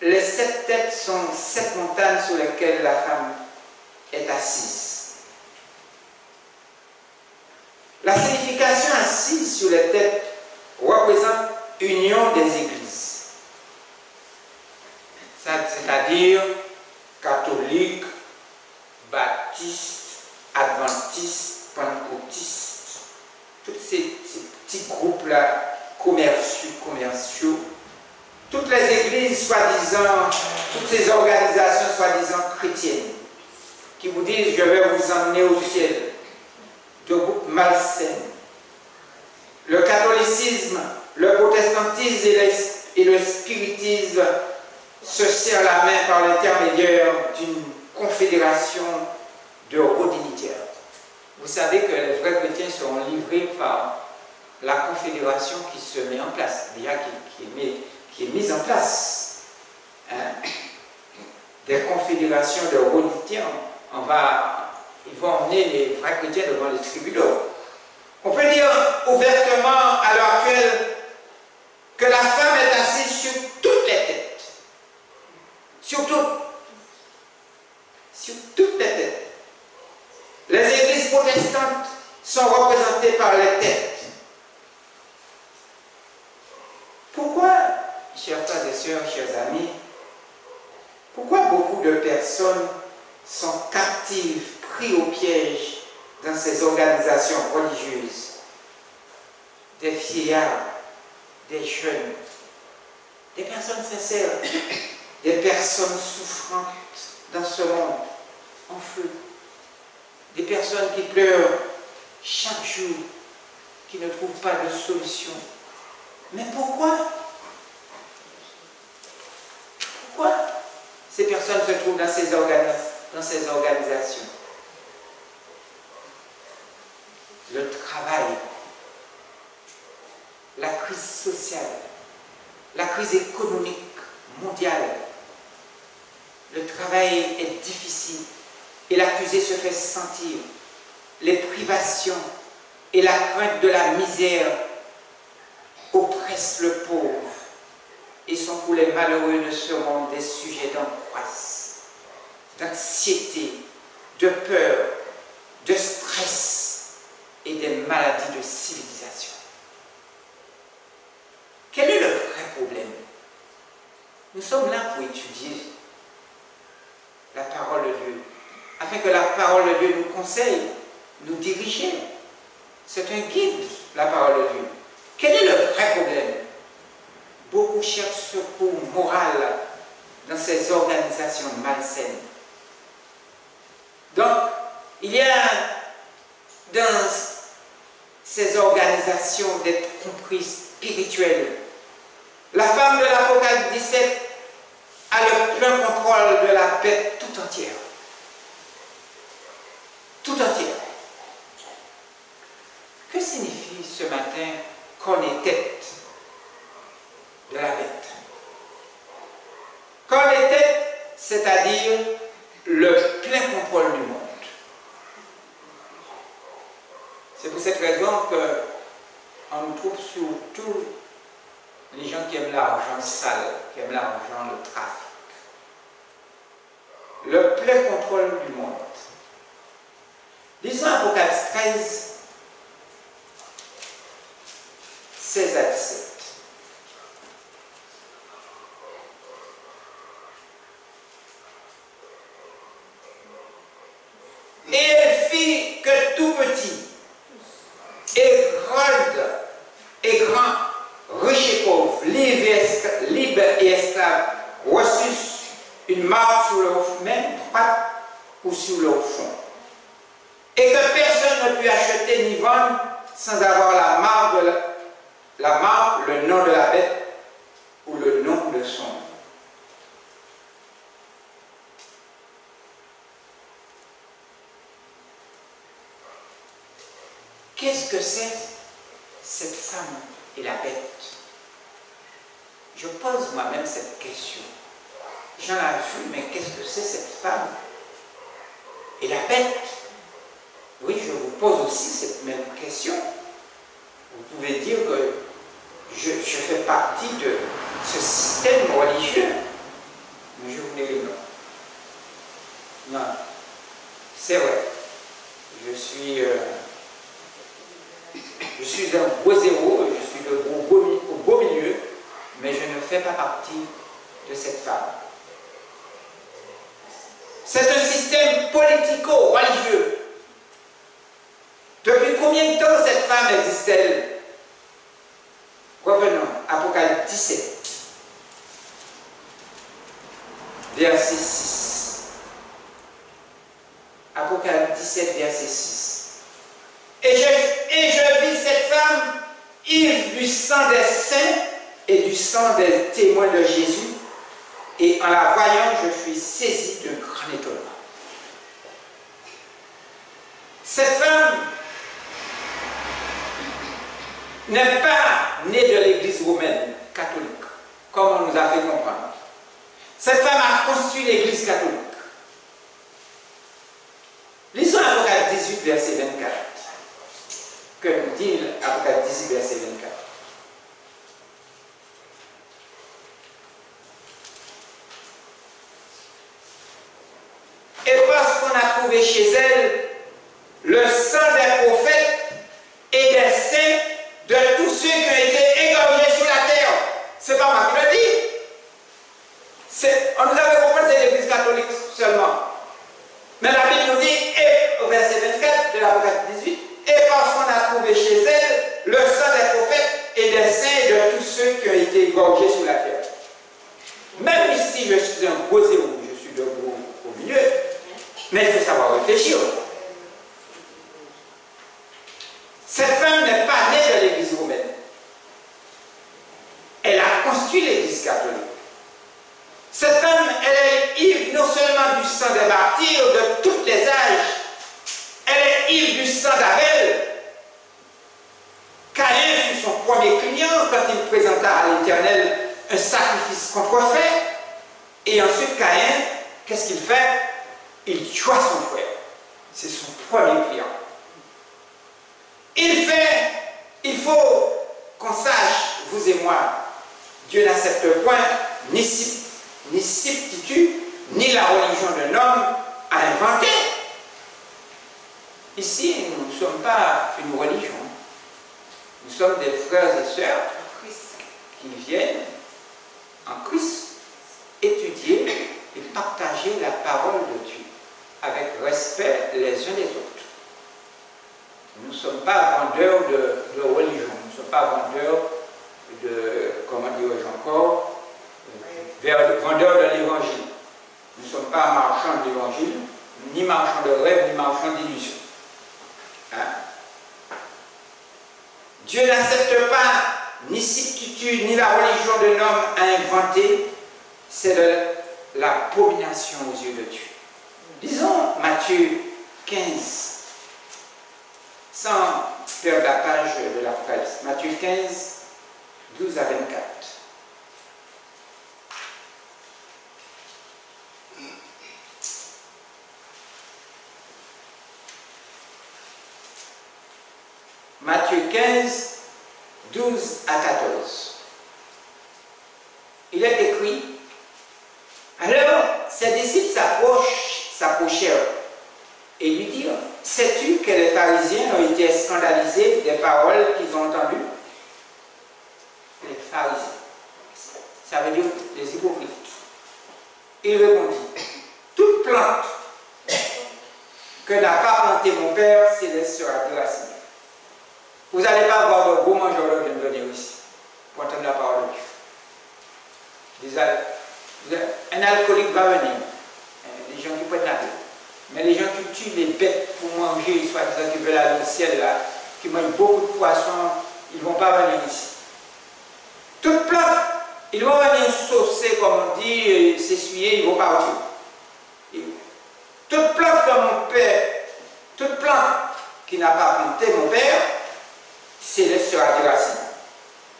Les 7 têtes sont 7 montagnes sur lesquelles la femme est assise. La signification assise sur les têtes représente union des églises. C'est-à-dire catholiques, baptistes, adventistes, pentecôtistes, tous ces petits groupes-là commerciaux, toutes les églises soi-disant, toutes ces organisations soi-disant chrétiennes, qui vous disent je vais vous emmener au ciel, de groupes malsains. Le catholicisme, le protestantisme et le spiritisme se serrent la main par l'intermédiaire d'une confédération de rodignitaires. Vous savez que les vrais chrétiens seront livrés par la confédération qui se met en place, déjà qui est mise en place. Des confédérations de rodignitaires, ils vont emmener les vrais chrétiens devant les tribunaux. On peut dire ouvertement à l'heure actuelle que la femme est assise sur toutes les têtes. Sur toutes les têtes. Les églises protestantes sont représentées par les têtes. Pourquoi, chers frères et sœurs, chers amis, pourquoi beaucoup de personnes sont captives, pris au piège dans ces organisations religieuses? Des vieillards, des jeunes, des personnes sincères, des personnes souffrantes dans ce monde en feu, des personnes qui pleurent chaque jour, qui ne trouvent pas de solution. Mais pourquoi ces personnes se trouvent dans ces organisations? Le travail, la crise sociale, la crise économique mondiale. Le travail est difficile et l'accusé se fait sentir. Les privations et la crainte de la misère oppressent le pauvre et sont pour les malheureux de ce monde des sujets d'angoisse, d'anxiété, de peur, de stress et des maladies de civilisation. Quel est le vrai problème? Nous sommes là pour étudier la parole de Dieu, afin que la parole de Dieu nous conseille, nous diriger. C'est un guide, la parole de Dieu. Quel est le vrai problème? Beaucoup cherchent secours moral dans ces organisations malsaines. Donc, il y a dans ces organisations des tromperies spirituelles. La femme de l'Apocalypse 17 a le plein contrôle de la bête tout entière. Tout entière. Que signifie ce matin qu'on est tête de la bête? Qu'on est tête, c'est-à-dire le plein contrôle du monde. C'est pour cette raison qu'on nous trouve surtout les gens qui aiment l'argent sale, qui aiment l'argent, le trafic. Le plein contrôle du monde. Lisons Apocalypse 13, 16 à 17. Et elle fit que tout petit, et grand, riche et pauvre, libre et esclave, reçussent une marque sur leur main droite ou sur leur front. Et que personne ne put acheter ni vendre sans avoir la marque, le nom de la bête ou le nom de son nom. qu'est-ce que c'est cette femme et la bête? Je pose moi-même cette question. J'en ai vu, mais qu'est-ce que c'est cette femme et la bête? Oui, je vous pose aussi cette même question. Vous pouvez dire que je fais partie de ce système religieux, mais je vous dis non. Non, c'est vrai. Je suis un beau zéro, je suis au beau milieu, mais je ne fais pas partie de cette femme. C'est un système politico-religieux. Depuis combien de temps cette femme existe-t-elle? Revenons, Apocalypse 17, verset 6. Apocalypse 17, verset 6. Et je vis cette femme ivre du sang des saints et du sang des témoins de Jésus, et en la voyant, je fus saisi d'un grand étonnement. Cette femme n'est pas née de l'Église romaine catholique, comme on nous a fait comprendre. Cette femme a construit l'Église catholique. Lisons Apocalypse 18, verset 24. Que nous dit Apocalypse 18, verset 24. Et parce qu'on a trouvé chez elle le sang des prophètes et des saints de tous ceux qui ont été égorgés sur la terre. C'est pas moi qui le dis. On nous avait compris que c'est l'Église catholique seulement. Mais la Bible nous dit, et au verset 24 de l'Apocalypse 18, et parce qu'on a trouvé chez elle le sang des prophètes et des saints de tous ceux qui ont été égorgés sur la terre. Même ici, je suis un gros zéro, je suis debout au milieu, mais il faut savoir réfléchir. Cette femme n'est pas née de l'Église romaine. Elle a construit l'Église catholique. Cette femme, elle est ivre non seulement du sang des martyrs de tous les âges, elle est ivre du sang d'Abel. Caïn fut son premier client quand il présenta à l'Éternel un sacrifice contrefait. Et ensuite, Caïn, qu'est-ce qu'il fait? Il tue son frère. C'est son premier client. Il faut qu'on sache, vous et moi, Dieu n'accepte point ni substitut, ni la religion d'un homme à inventer. Ici, nous ne sommes pas une religion. Nous sommes des frères et sœurs qui viennent en Christ étudier et partager la parole de Dieu avec respect les uns les autres. Nous ne sommes pas vendeurs de religion, nous ne sommes pas vendeurs de, comment dirais-je encore, vendeurs de l'évangile. Nous ne sommes pas marchands de l'évangile, ni marchands de rêve, ni marchands d'illusions. Hein? Dieu n'accepte pas ni substitut, ni la religion d'un homme à inventer. C'est de l'abomination aux yeux de Dieu. Lisons Matthieu 15. Sans perdre la page de l'Apocalypse. Matthieu 15, 12 à 24. Matthieu 15, 12 à 14. Il est écrit, alors ses disciples s'approchèrent et lui dirent, sais-tu que les pharisiens ont été scandalisés des paroles qu'ils ont entendues? Les pharisiens, ça veut dire les hypocrites. Il répondit, toute plante que n'a pas plantée mon Père céleste sera déracinée. Vous n'allez pas avoir de gros mangeurs de viande venir ici pour entendre la parole de Dieu. Un alcoolique va venir, les gens qui prennent la vie. Mais les gens qui tuent les bêtes pour manger, soit-disant qui veulent aller au ciel là, qui mangent beaucoup de poissons, ils ne vont pas venir ici. Toute plante, ils vont venir saucer, comme on dit, s'essuyer, ils vont partir. Toute plante comme mon Père, toute plante qui n'a pas planté mon père, sera déraciné.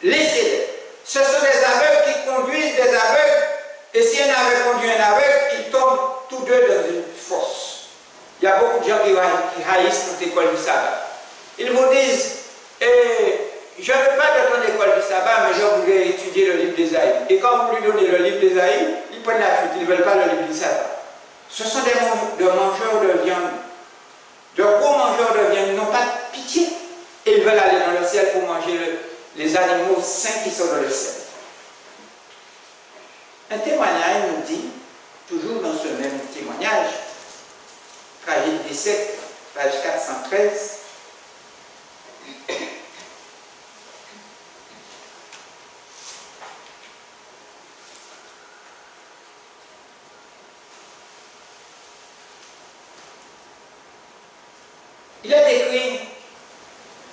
Laissez-les. Ce sont des aveugles qui conduisent des aveugles, et si un aveugle conduit un aveugle, ils tombent tous deux dans une fosse. Il y a beaucoup de gens qui haïssent notre école du sabbat. Ils vous disent, je ne veux pas de ton école du sabbat, mais je voudrais étudier le livre d'Ésaïe. Et quand vous lui donnez le livre d'Ésaïe, ils prennent la fuite, ils ne veulent pas le livre du sabbat. Ce sont des mangeurs de viande, de gros mangeurs de viande, ils n'ont pas de pitié. Et ils veulent aller dans le ciel pour manger les animaux saints qui sont dans le ciel. Un témoignage nous dit, toujours dans ce même témoignage, Fragile 17, page 413, il est écrit,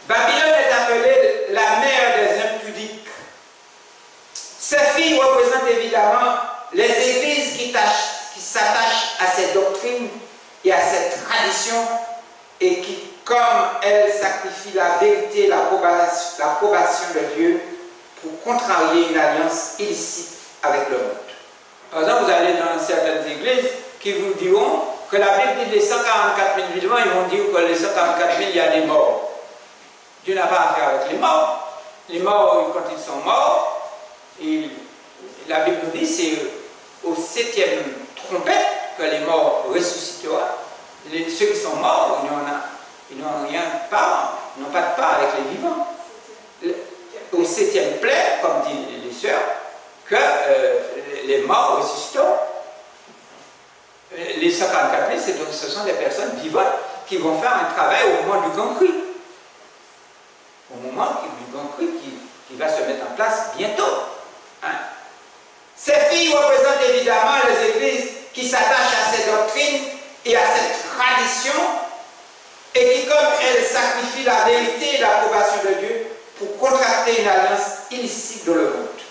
Babylone est appelée la mère des impudiques. Ces filles représentent évidemment les églises qui s'attachent à ces doctrines et à cette tradition et qui, comme elles, sacrifient la vérité et l'approbation de Dieu pour contrarier une alliance illicite avec le monde. Par exemple, vous allez dans certaines églises qui vous diront que la Bible dit les 144 000 vivants, ils vont dire que les 144 000, il y a des morts. Dieu n'a pas affaire avec les morts. Les morts, quand ils sont morts, la Bible nous dit c'est au 7e trompette que les morts ressusciteront. Ceux qui sont morts, ils n'ont pas de part avec les vivants. Au 7e plaie, comme disent les sœurs, que les morts ressusciteront. Les 54 000, ce sont des personnes vivantes qui vont faire un travail au moment du grand cri. Au moment du grand cri qui va se mettre en place bientôt. Hein? Ces filles représentent évidemment les églises qui s'attachent à ces doctrines et à cette tradition et qui, comme elles, sacrifient la vérité et l'approbation de Dieu pour contracter une alliance illicite dans le monde.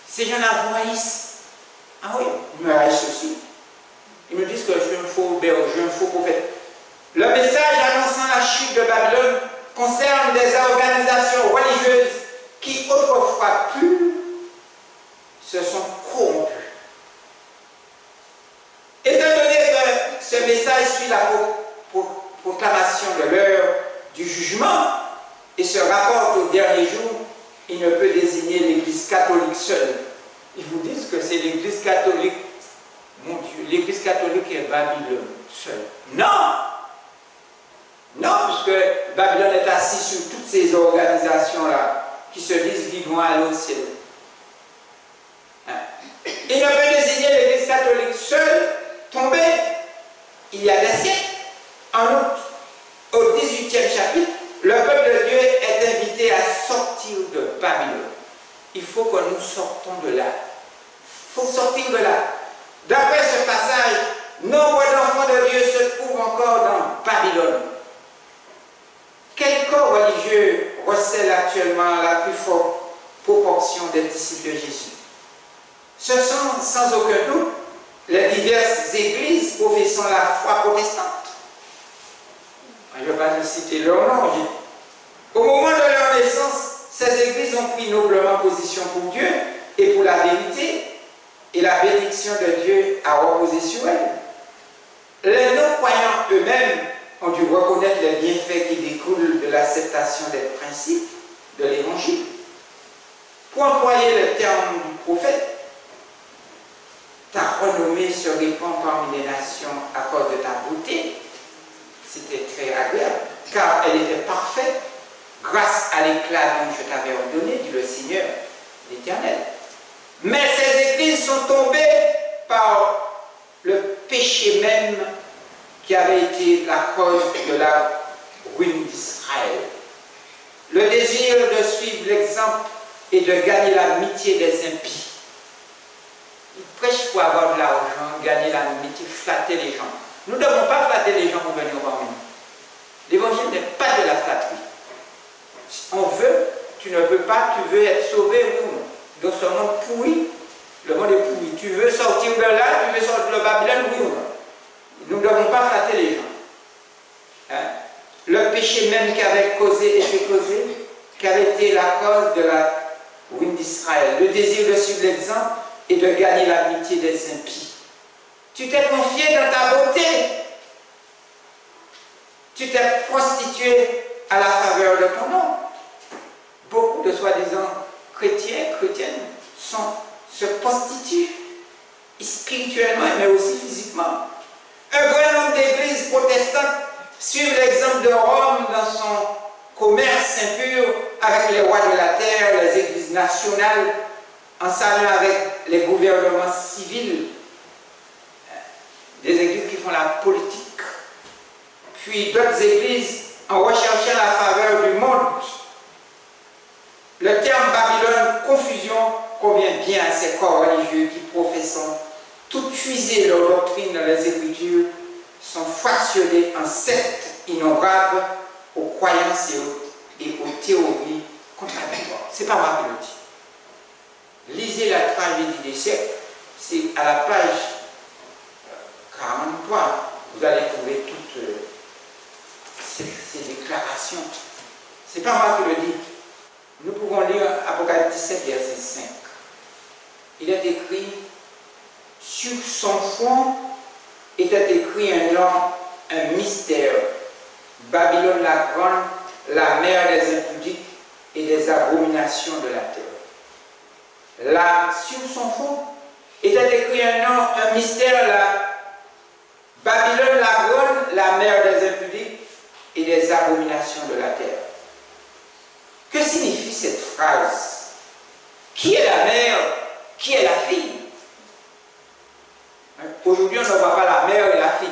Ces gens-là vous haïssent. Ah oui, ils me haïssent aussi. Ils me disent que je suis un faux berger, un faux prophète. Le message annonçant la chute de Babylone concerne des organisations religieuses qui, autrefois pures, se sont corrompues. Étant donné que ce message suit la proclamation de l'heure du jugement et se rapporte au dernier jour, il ne peut désigner l'Église catholique seule. Ils vous disent que c'est l'Église catholique. Mon Dieu, l'Église catholique est Babylone seule. Non! Non, puisque Babylone est assis sur toutes ces organisations-là qui se disent vivants à l'eau ciel. Hein? Il ne peut désigner l'Église catholique seule, tombée, il y a des siècles. En outre, au 18e chapitre, le peuple de Dieu est invité à sortir de Babylone. Il faut que nous sortons de là. Il faut sortir de là. D'après ce passage, nombre d'enfants de Dieu se trouvent encore dans Babylone. Quel corps religieux recèle actuellement la plus forte proportion des disciples de Jésus? Ce sont sans aucun doute les diverses églises professant la foi protestante. Je ne vais pas citer leur nom. Au moment de leur naissance, ces églises ont pris noblement position pour Dieu et pour la vérité, et la bénédiction de Dieu a reposé sur elles. Les non-croyants eux-mêmes ont dû reconnaître les bienfaits qui découlent de l'acceptation des principes de l'Évangile. Pour employer le terme du prophète, ta renommée se répand parmi les nations à cause de ta beauté. C'était très agréable, car elle était parfaite grâce à l'éclat dont je t'avais ordonné, dit le Seigneur, l'Éternel. Mais ces églises sont tombées par le péché même qui avait été la cause de la ruine d'Israël. Le désir de suivre l'exemple et de gagner l'amitié des impies. Ils prêchent pour avoir de l'argent, gagner l'amitié, flatter les gens. Nous ne devons pas flatter les gens pour venir parmi nous. L'évangile n'est pas de la flatterie. On veut, tu ne veux pas, tu veux être sauvé, oui ou non. Dans ce monde pourri, le monde est pourri. Tu veux sortir de là, tu veux sortir de Babylone, oui ou non. Nous ne devons pas flatter les gens. Hein? le péché même qui avait qui avait été la cause de la ruine d'Israël, le désir de suivre l'exemple et de gagner l'amitié des impies. Tu t'es confié dans ta beauté. Tu t'es prostitué à la faveur de ton nom. Beaucoup de soi-disant chrétiens, chrétiennes se prostituent spirituellement mais aussi physiquement. Un grand nombre d'églises protestantes suivent l'exemple de Rome dans son commerce impur avec les rois de la terre, les églises nationales, en s'alliant avec les gouvernements civils, des églises qui font la politique, puis d'autres églises en recherchant la faveur du monde. Le terme Babylone, confusion, convient bien à ces corps religieux qui professent toute puiser leur doctrine dans les Écritures, sont fractionnés en sectes innombrables aux croyances et aux théories contradictoires. Ce n'est pas moi qui le dis. Lisez la tragédie des siècles, c'est à la page 43, vous allez trouver toutes ces déclarations. Ce n'est pas moi qui le dis. Nous pouvons lire Apocalypse 17, verset 5. Il est écrit, sur son front était écrit un nom, un mystère. Babylone la grande, la mère des impudiques et des abominations de la terre. Là, sur son front était écrit un nom, un mystère, Babylone la grande, la mère des impudiques et des abominations de la terre. Que signifie cette phrase? Qui est la mère? Qui est la fille? Aujourd'hui, on ne voit pas la mère et la fille.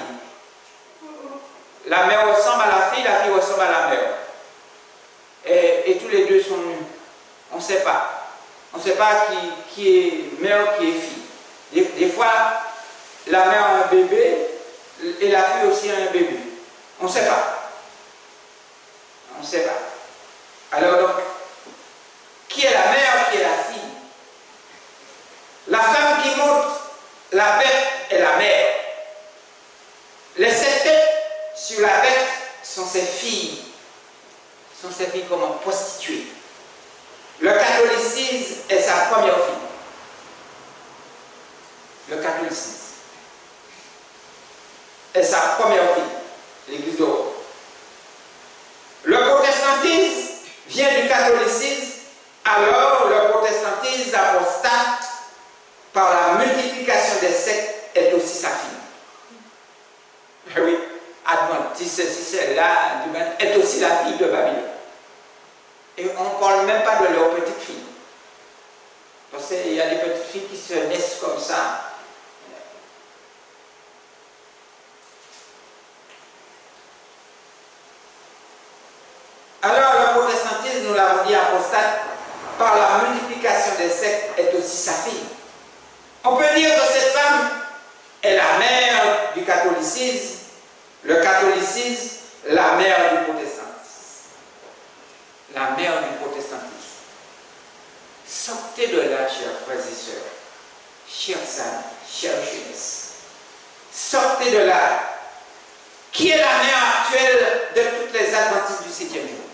La mère ressemble à la fille ressemble à la mère. Et tous les deux sont nus. On ne sait pas. On ne sait pas qui est mère, qui est fille. Des fois, la mère a un bébé et la fille aussi a un bébé. On ne sait pas. On ne sait pas. Alors donc, qui est la mère, qui est la fille? La femme qui monte la bête est la mère. Les 7 têtes sur la bête sont ses filles. Sont ses filles comme prostituées. Le catholicisme est sa première fille. Le catholicisme est sa première fille. L'Église de Rome. Le protestantisme vient du catholicisme, alors le protestantisme apostate par la multiplication des sectes est aussi sa fille. Oui, Adventiste, celle-là, est aussi la fille de Babylone. Et on ne parle même pas de leur petite fille. Parce qu'il y a des petites filles qui se naissent comme ça. Alors le protestantisme, nous l'avons dit, apostate, par la multiplication des sectes, est aussi sa fille. On peut dire que cette femme est la mère du catholicisme, le catholicisme, la mère du protestantisme. La mère du protestantisme. Sortez de là, chers frères et sœurs, chers amis, chère jeunesse. Sortez de là. Qui est la mère actuelle de toutes les adventistes du 7e jour?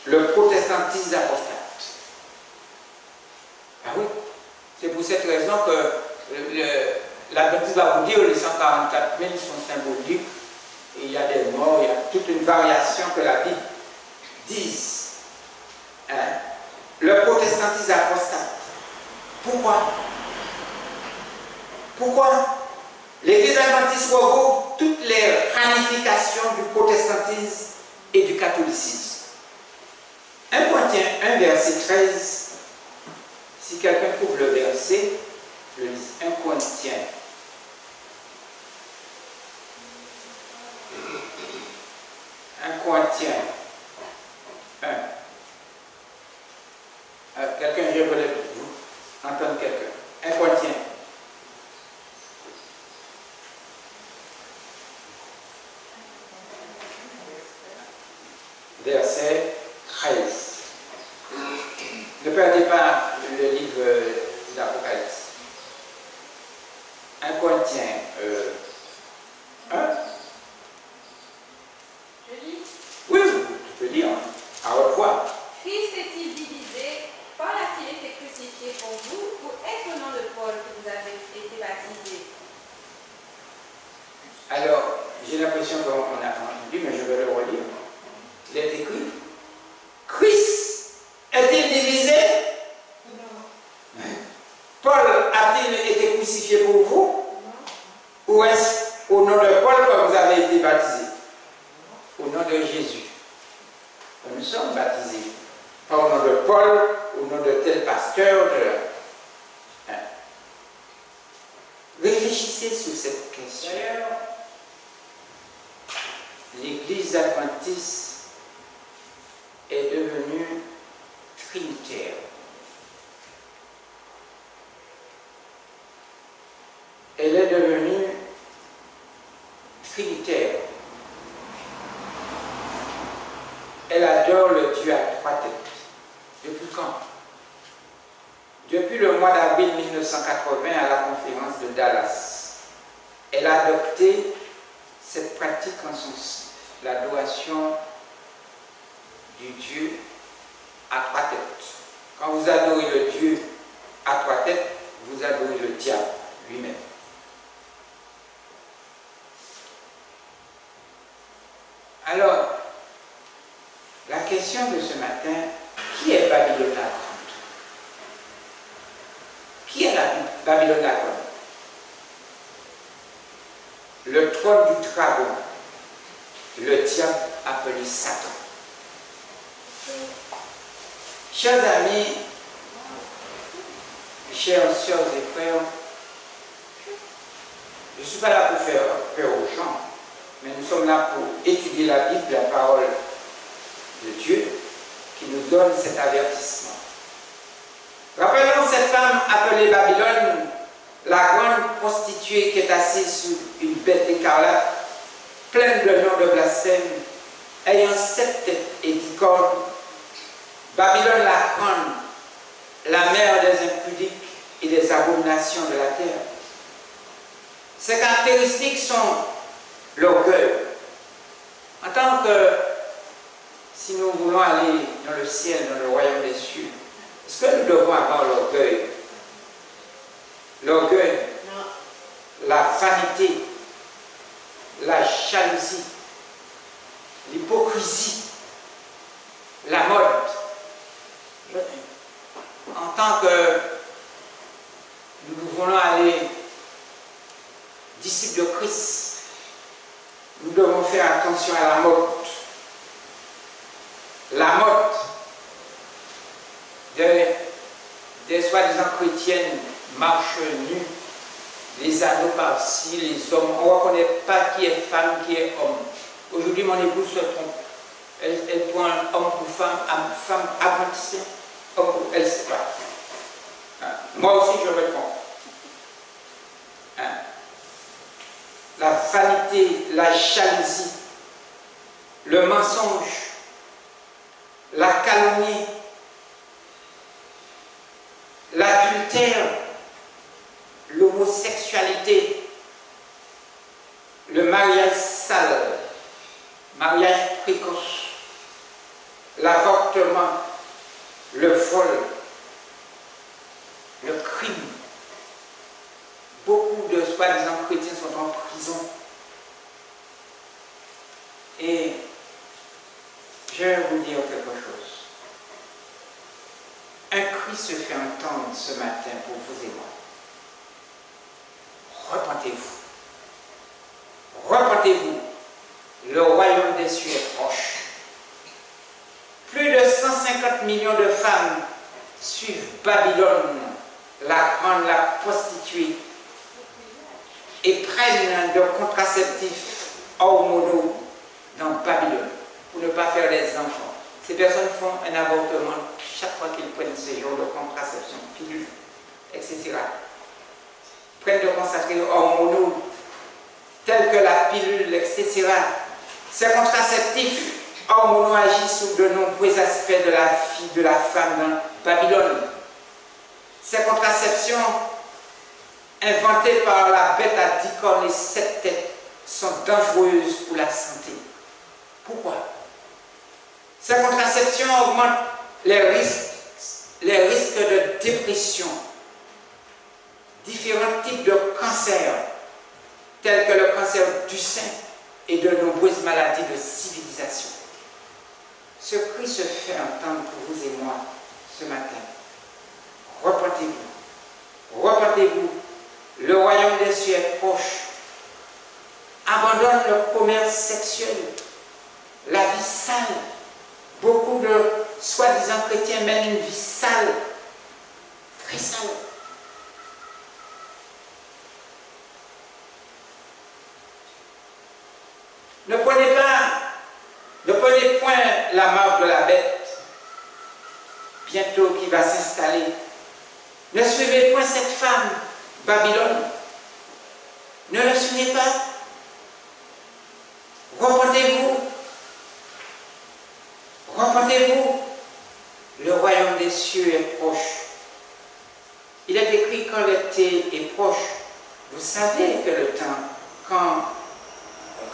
Le protestantisme apostate. Ah oui, c'est pour cette raison que l'adventisme va vous dire que les 144 000 sont symboliques, et il y a des morts, il y a toute une variation que la Bible dise. Hein? Le protestantisme apostate. Pourquoi? Pourquoi? L'Église adventiste regroupe toutes les ramifications du protestantisme et du catholicisme. 1 Corinthiens 1, verset 13. Si quelqu'un trouve le verset, je lis 1 Corinthiens. Corinthiens 1. Quelqu'un, je voulais vous entendre quelqu'un. 1 Corinthiens. Verset 13. Ne perdez pas le livre d'Apocalypse. 1 Corinthiens 1. peux lire à haute voix. Christ est-il divisé? Paul a-t-il été crucifié pour vous? Ou est-ce au nom de Paul que vous avez été baptisé? Alors, j'ai l'impression qu'on a entendu, mais je vais le relire. Il est écrit, Christ est-il divisé? Non. Paul a-t-il été crucifié pour vous? Non. Ou est-ce au nom de Paul que vous avez été baptisé? Au nom de Jésus. Nous sommes baptisés. Pas au nom de Paul, au nom de tel pasteur. Réfléchissez sur cette question. L'Église adventiste est devenue trinitaire. Elle est devenue trinitaire. Elle adore le Dieu à trois têtes. Depuis quand? Depuis le mois d'avril 1980 à la conférence de Dallas. Elle a adopté cette pratique en son sein, l'adoration du Dieu à trois têtes. Quand vous adorez le Dieu à trois têtes, vous adorez le diable lui-même. Alors, la question de ce matin, qui est Babylone la Grande? Qui est la Babylone la Grande? Le trône du dragon, le diable appelé Satan. Chers amis, chères sœurs et frères, je ne suis pas là pour faire peur aux gens, mais nous sommes là pour étudier la Bible, la parole de Dieu, qui nous donne cet avertissement. Rappelons cette femme appelée Babylone, la grande prostituée qui est assise sur une bête écarlate, pleine de noms de blasphème, ayant 7 têtes et 10 cornes. Babylone la grande, la mère des impudiques et des abominations de la terre. Ses caractéristiques sont l'orgueil. En tant que, si nous voulons aller dans le ciel, dans le royaume des cieux, est-ce que nous devons avoir l'orgueil? L'orgueil, la vanité, la jalousie, l'hypocrisie, la mode. En tant que nous voulons aller disciples de Christ, nous devons faire attention à la mode. La mode des soi-disant chrétiennes marchent nues, les anneaux par-ci, les hommes. On ne reconnaît pas qui est femme, qui est homme. Aujourd'hui, mon épouse se trompe. Elle prend homme pour femme adventiste, homme pour elle, ne sait pas. Moi aussi, je me trompe. La vanité, la jalousie, le mensonge, la calomnie, l'adultère, l'homosexualité, le mariage sale, mariage précoce, l'avortement, le vol, le crime. Beaucoup de soi-disant chrétiens sont en prison. Et je vais vous dire quelque chose. Un cri se fait entendre ce matin pour vous et moi. Repentez-vous. Repentez-vous. Le royaume des cieux est proche. Plus de 150 millions de femmes suivent Babylone, la grande, la prostituée, et prennent de contraceptifs hormonaux dans Babylone pour ne pas faire des enfants. Ces personnes font un avortement chaque fois qu'ils prennent ces genres de contraception, pilules, etc. Prennent de contraceptifs hormonaux tels que la pilule, etc. Ces contraceptifs hormonaux agissent sur de nombreux aspects de la vie, de la femme dans Babylone. Ces contraceptions inventées par la bête à 10 cornes et 7 têtes sont dangereuses pour la santé. Pourquoi? Ces contraceptions augmentent les risques de dépression, différents types de cancers, tels que le cancer du sein et de nombreuses maladies de civilisation. Ce cri se fait entendre pour vous et moi ce matin. Repentez-vous, repentez-vous, le royaume des cieux est proche. Abandonne le commerce sexuel, la vie sale. Beaucoup de soi-disant chrétiens mènent une vie sale, très sale. Ne prenez point la marque de la bête, bientôt qui va s'installer. Ne suivez point cette femme, Babylone. Ne le suivez pas. Repentez-vous. Repentez-vous. Le royaume des cieux est proche. Il est écrit quand l'été est proche. Vous savez que le temps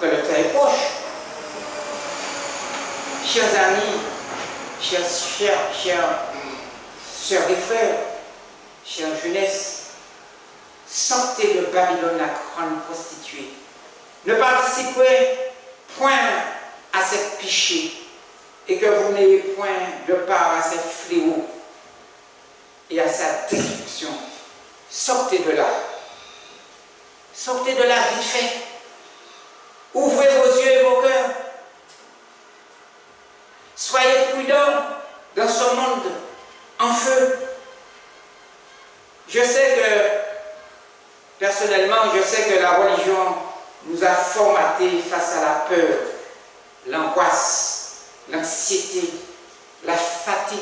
est proche. Chers amis, chers sœurs et frères, chère jeunesse, sortez de Babylone la grande prostituée. Ne participez point à ces péchés et que vous n'ayez point de part à ces fléaux et à sa destruction. Sortez de là. Sortez de là vite fait. Ouvrez vos yeux et vos cœurs. Soyez prudents dans ce monde en feu. Je sais que, personnellement, je sais que la religion nous a formatés face à la peur, l'angoisse, l'anxiété, la fatigue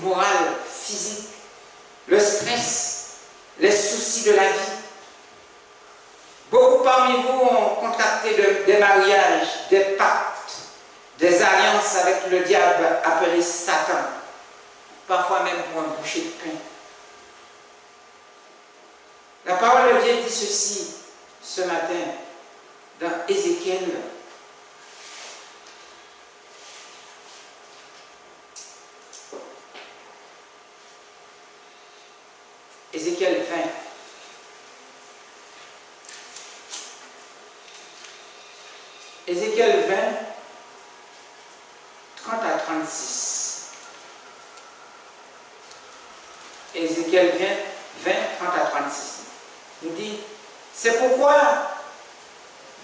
morale, physique, le stress, les soucis de la vie. Beaucoup parmi vous ont contracté des mariages, des pactes, des alliances avec le diable appelé Satan, parfois même pour un bouchée de pain. La parole de Dieu dit ceci ce matin dans Ézéchiel. Ézéchiel 20. Ézéchiel 20, 30 à 36. Ézéchiel 20, 30 à 36. Il dit, c'est pourquoi,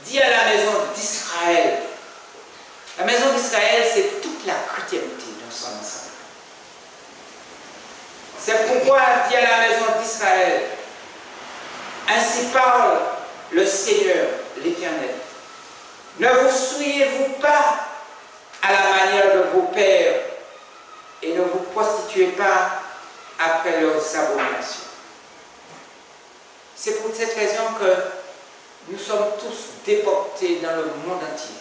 dis à la maison d'Israël. La maison d'Israël, c'est toute la chrétienté dans son ensemble. C'est pourquoi, dis à la maison d'Israël, ainsi parle le Seigneur, l'Éternel. Ne vous souillez-vous pas à la manière de vos pères et ne vous prostituez pas après leurs abominations. C'est pour cette raison que nous sommes tous déportés dans le monde entier.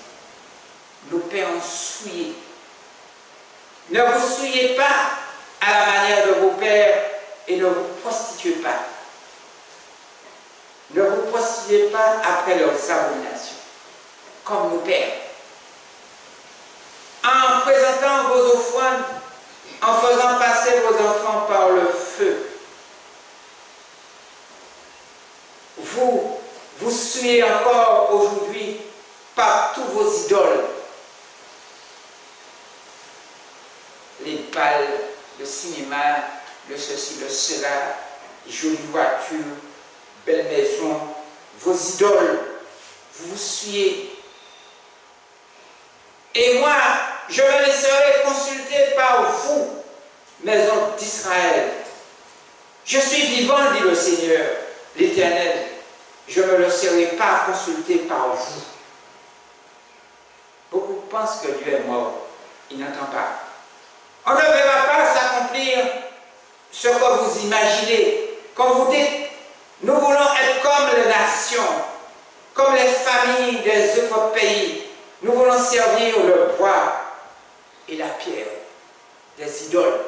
Nos pères ont souillé. Ne vous souillez pas à la manière de vos pères et ne vous prostituez pas. Ne vous prostituez pas après leurs abominations, comme nos pères. En présentant vos offrandes, en faisant passer vos enfants par le feu, vous souillez encore aujourd'hui par tous vos idoles. Les balles, le cinéma, le ceci, le cela, les jolies voitures, belles maisons, vos idoles, vous vous souillez. Et moi, je me laisserai consulter par vous, maison d'Israël. Je suis vivant, dit le Seigneur, l'Éternel. Je ne me laisserai pas consulter par vous. Beaucoup pensent que Dieu est mort. Il n'entend pas. On ne verra pas s'accomplir ce que vous imaginez. Quand vous dites, nous voulons être comme les nations, comme les familles des autres pays. Nous voulons servir le bois et la pierre, des idoles,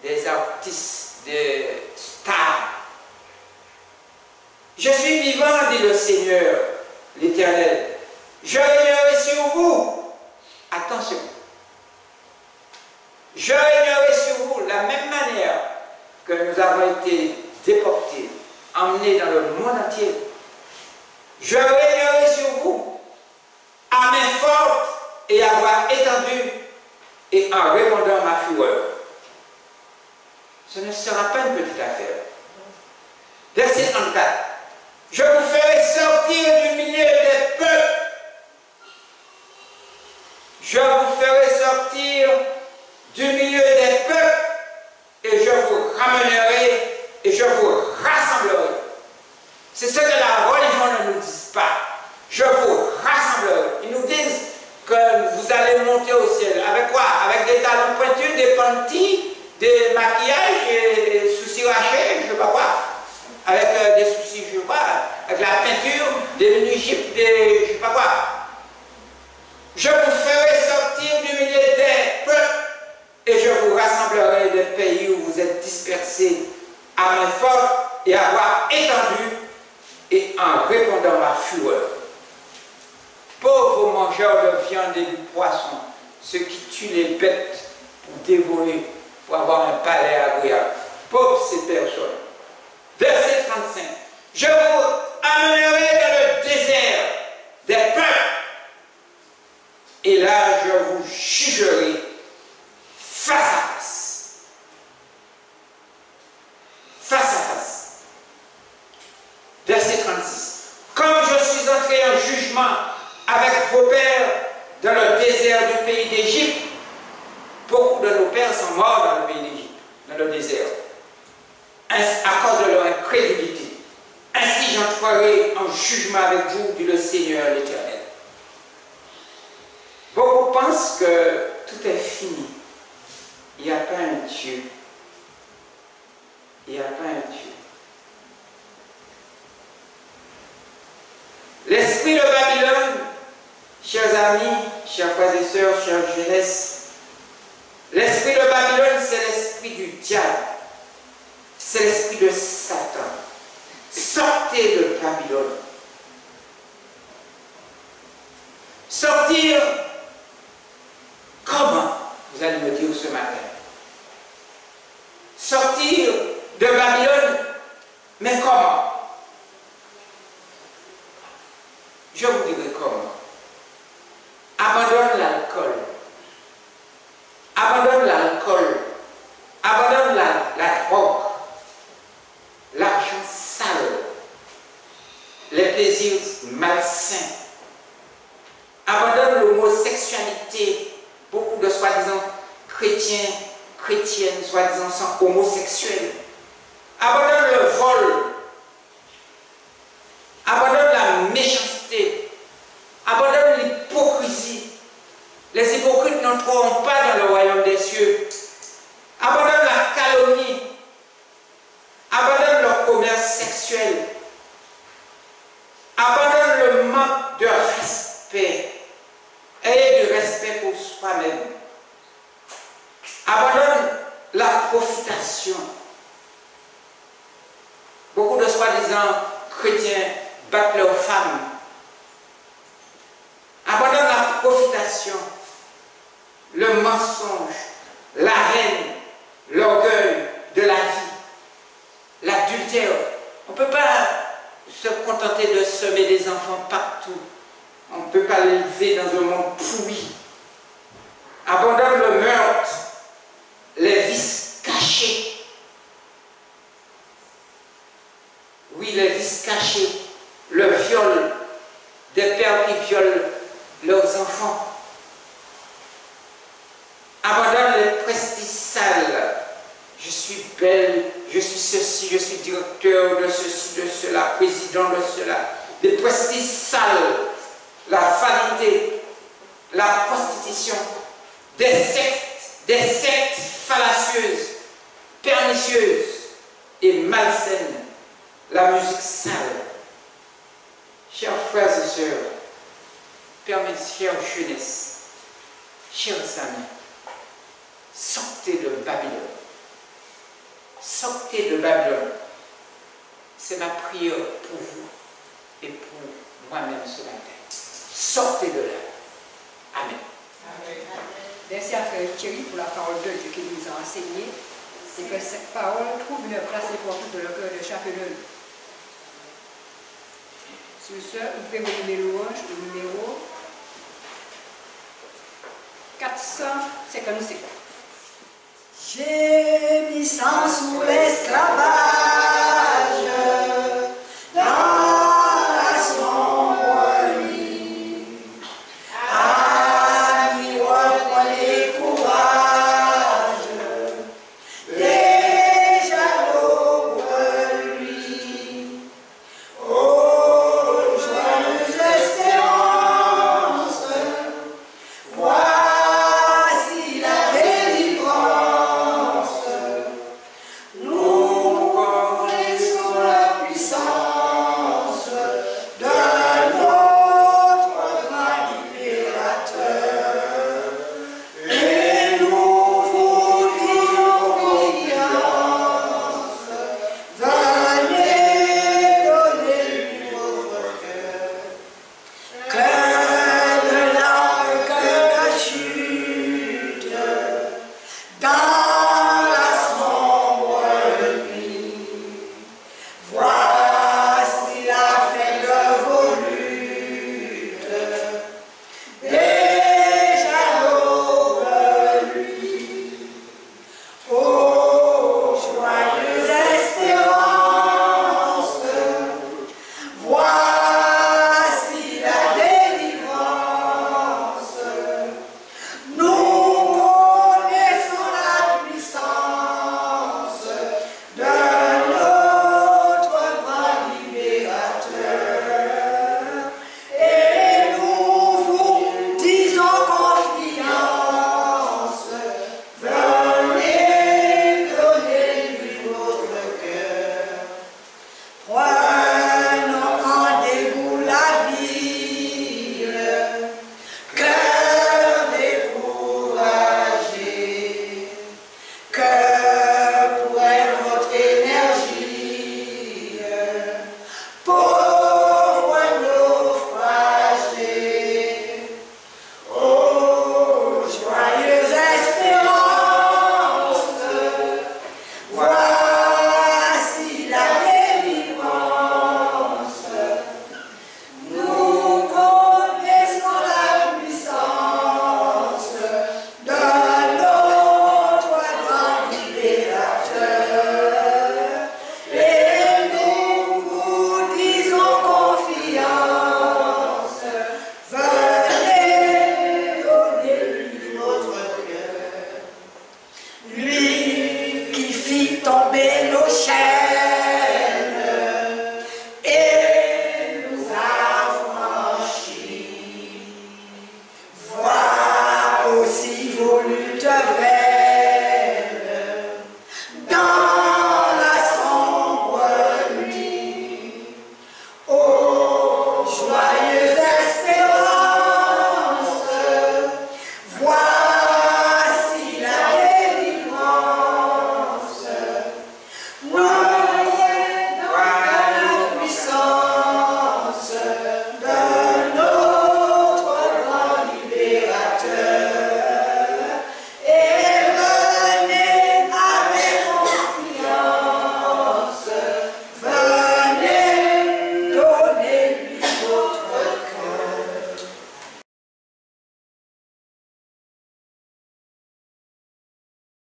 des artistes, des stars. Je suis vivant, dit le Seigneur, l'Éternel. Je régnerai sur vous, attention, je régnerai sur vous de la même manière que nous avons été déportés, emmenés dans le monde entier. Je régnerai sur vous à main forte et à voix étendue et en répandant ma fureur. Ce ne sera pas une petite affaire. Verset 34. Je vous ferai sortir du milieu des peuples. Je vous ferai sortir du milieu des peuples et je vous ramènerai et je vous rassemblerai. C'est ce que la religion ne nous dit pas. Je vous rassemblerai. Ils nous disent que vous allez monter au ciel. Avec quoi? Avec des talons pointus, des panties, des maquillages, des soucis rachés, je ne sais pas quoi. Avec des soucis, je ne sais pas. Avec la peinture, des mini-jupes, des je ne sais pas quoi. Je vous ferai sortir du milieu des peuples et je vous rassemblerai des pays où vous êtes dispersés à main forte et à voix étendue et en répondant ma fureur. Pauvres mangeurs de viande et du poisson, ceux qui tuent les bêtes pour dévorer, pour avoir un palais agréable. Pauvres ces personnes. Verset 35. Je vous amènerai dans le désert des peuples et là je vous jugerai face à face. Face à face. Verset 36. Comme je suis entré en jugement avec vos pères dans le désert du pays d'Égypte, beaucoup de nos pères sont morts dans le pays d'Égypte, dans le désert, à cause de leur incrédulité. Ainsi j'entrerai en jugement avec vous, dit le Seigneur l'Éternel. Beaucoup pensent que tout est fini. Il n'y a pas un Dieu. Il n'y a pas un Dieu. L'esprit de Babylone, chers amis, chers frères et sœurs, chère jeunesse, l'esprit de Babylone, c'est l'esprit du diable. C'est l'esprit de Satan. Sortez de Babylone. Sortir, comment? Vous allez me dire ce matin. Sortir de Babylone, mais comment? Je vous dirai comment. Abandonne l'alcool. Abandonne l'alcool. Abandonne la drogue. L'argent sale. Les plaisirs malsains. Abandonne l'homosexualité. Beaucoup de soi-disant chrétiens, chrétiennes, soi-disant sont homosexuels. Abandonne le vol. Abandonne la méchanceté. Abandonne l'hypocrisie. Les hypocrites n'entreront pas dans le royaume des cieux. Abandonne la calomnie. Abandonne le commerce sexuel. Abandonne le manque de respect. Ayez du respect pour soi-même. Abandonne la profitation. Beaucoup de soi-disant chrétiens battent leurs femmes. Abandonne la profitation, le mensonge, la haine, l'orgueil de la vie, l'adultère. On ne peut pas se contenter de semer des enfants partout. On ne peut pas l'élever dans un monde pourri. Abandonne le meurtre, les vices cachés. Oui, les vices cachés, le viol, des pères qui violent leurs enfants. Abandonne les prestiges sales. Je suis belle, je suis ceci, je suis directeur de ceci, de cela, président de cela. Des prestiges sales, la vanité, la prostitution, des sectes fallacieuses, pernicieuses et malsaines, la musique sale. Chers frères et sœurs, chère jeunesse, chers amis, sortez de Babylone. Sortez de Babylone. C'est ma prière pour vous et pour moi-même ce matin. Sortez de là. Merci à Frère Thierry pour la parole de Dieu qu'il nous a enseignée et que cette parole trouve une place importante dans le cœur de chacun de nous. Sur ce, vous pouvez donner louange au numéro 455. Gémissant sous l'esclavage.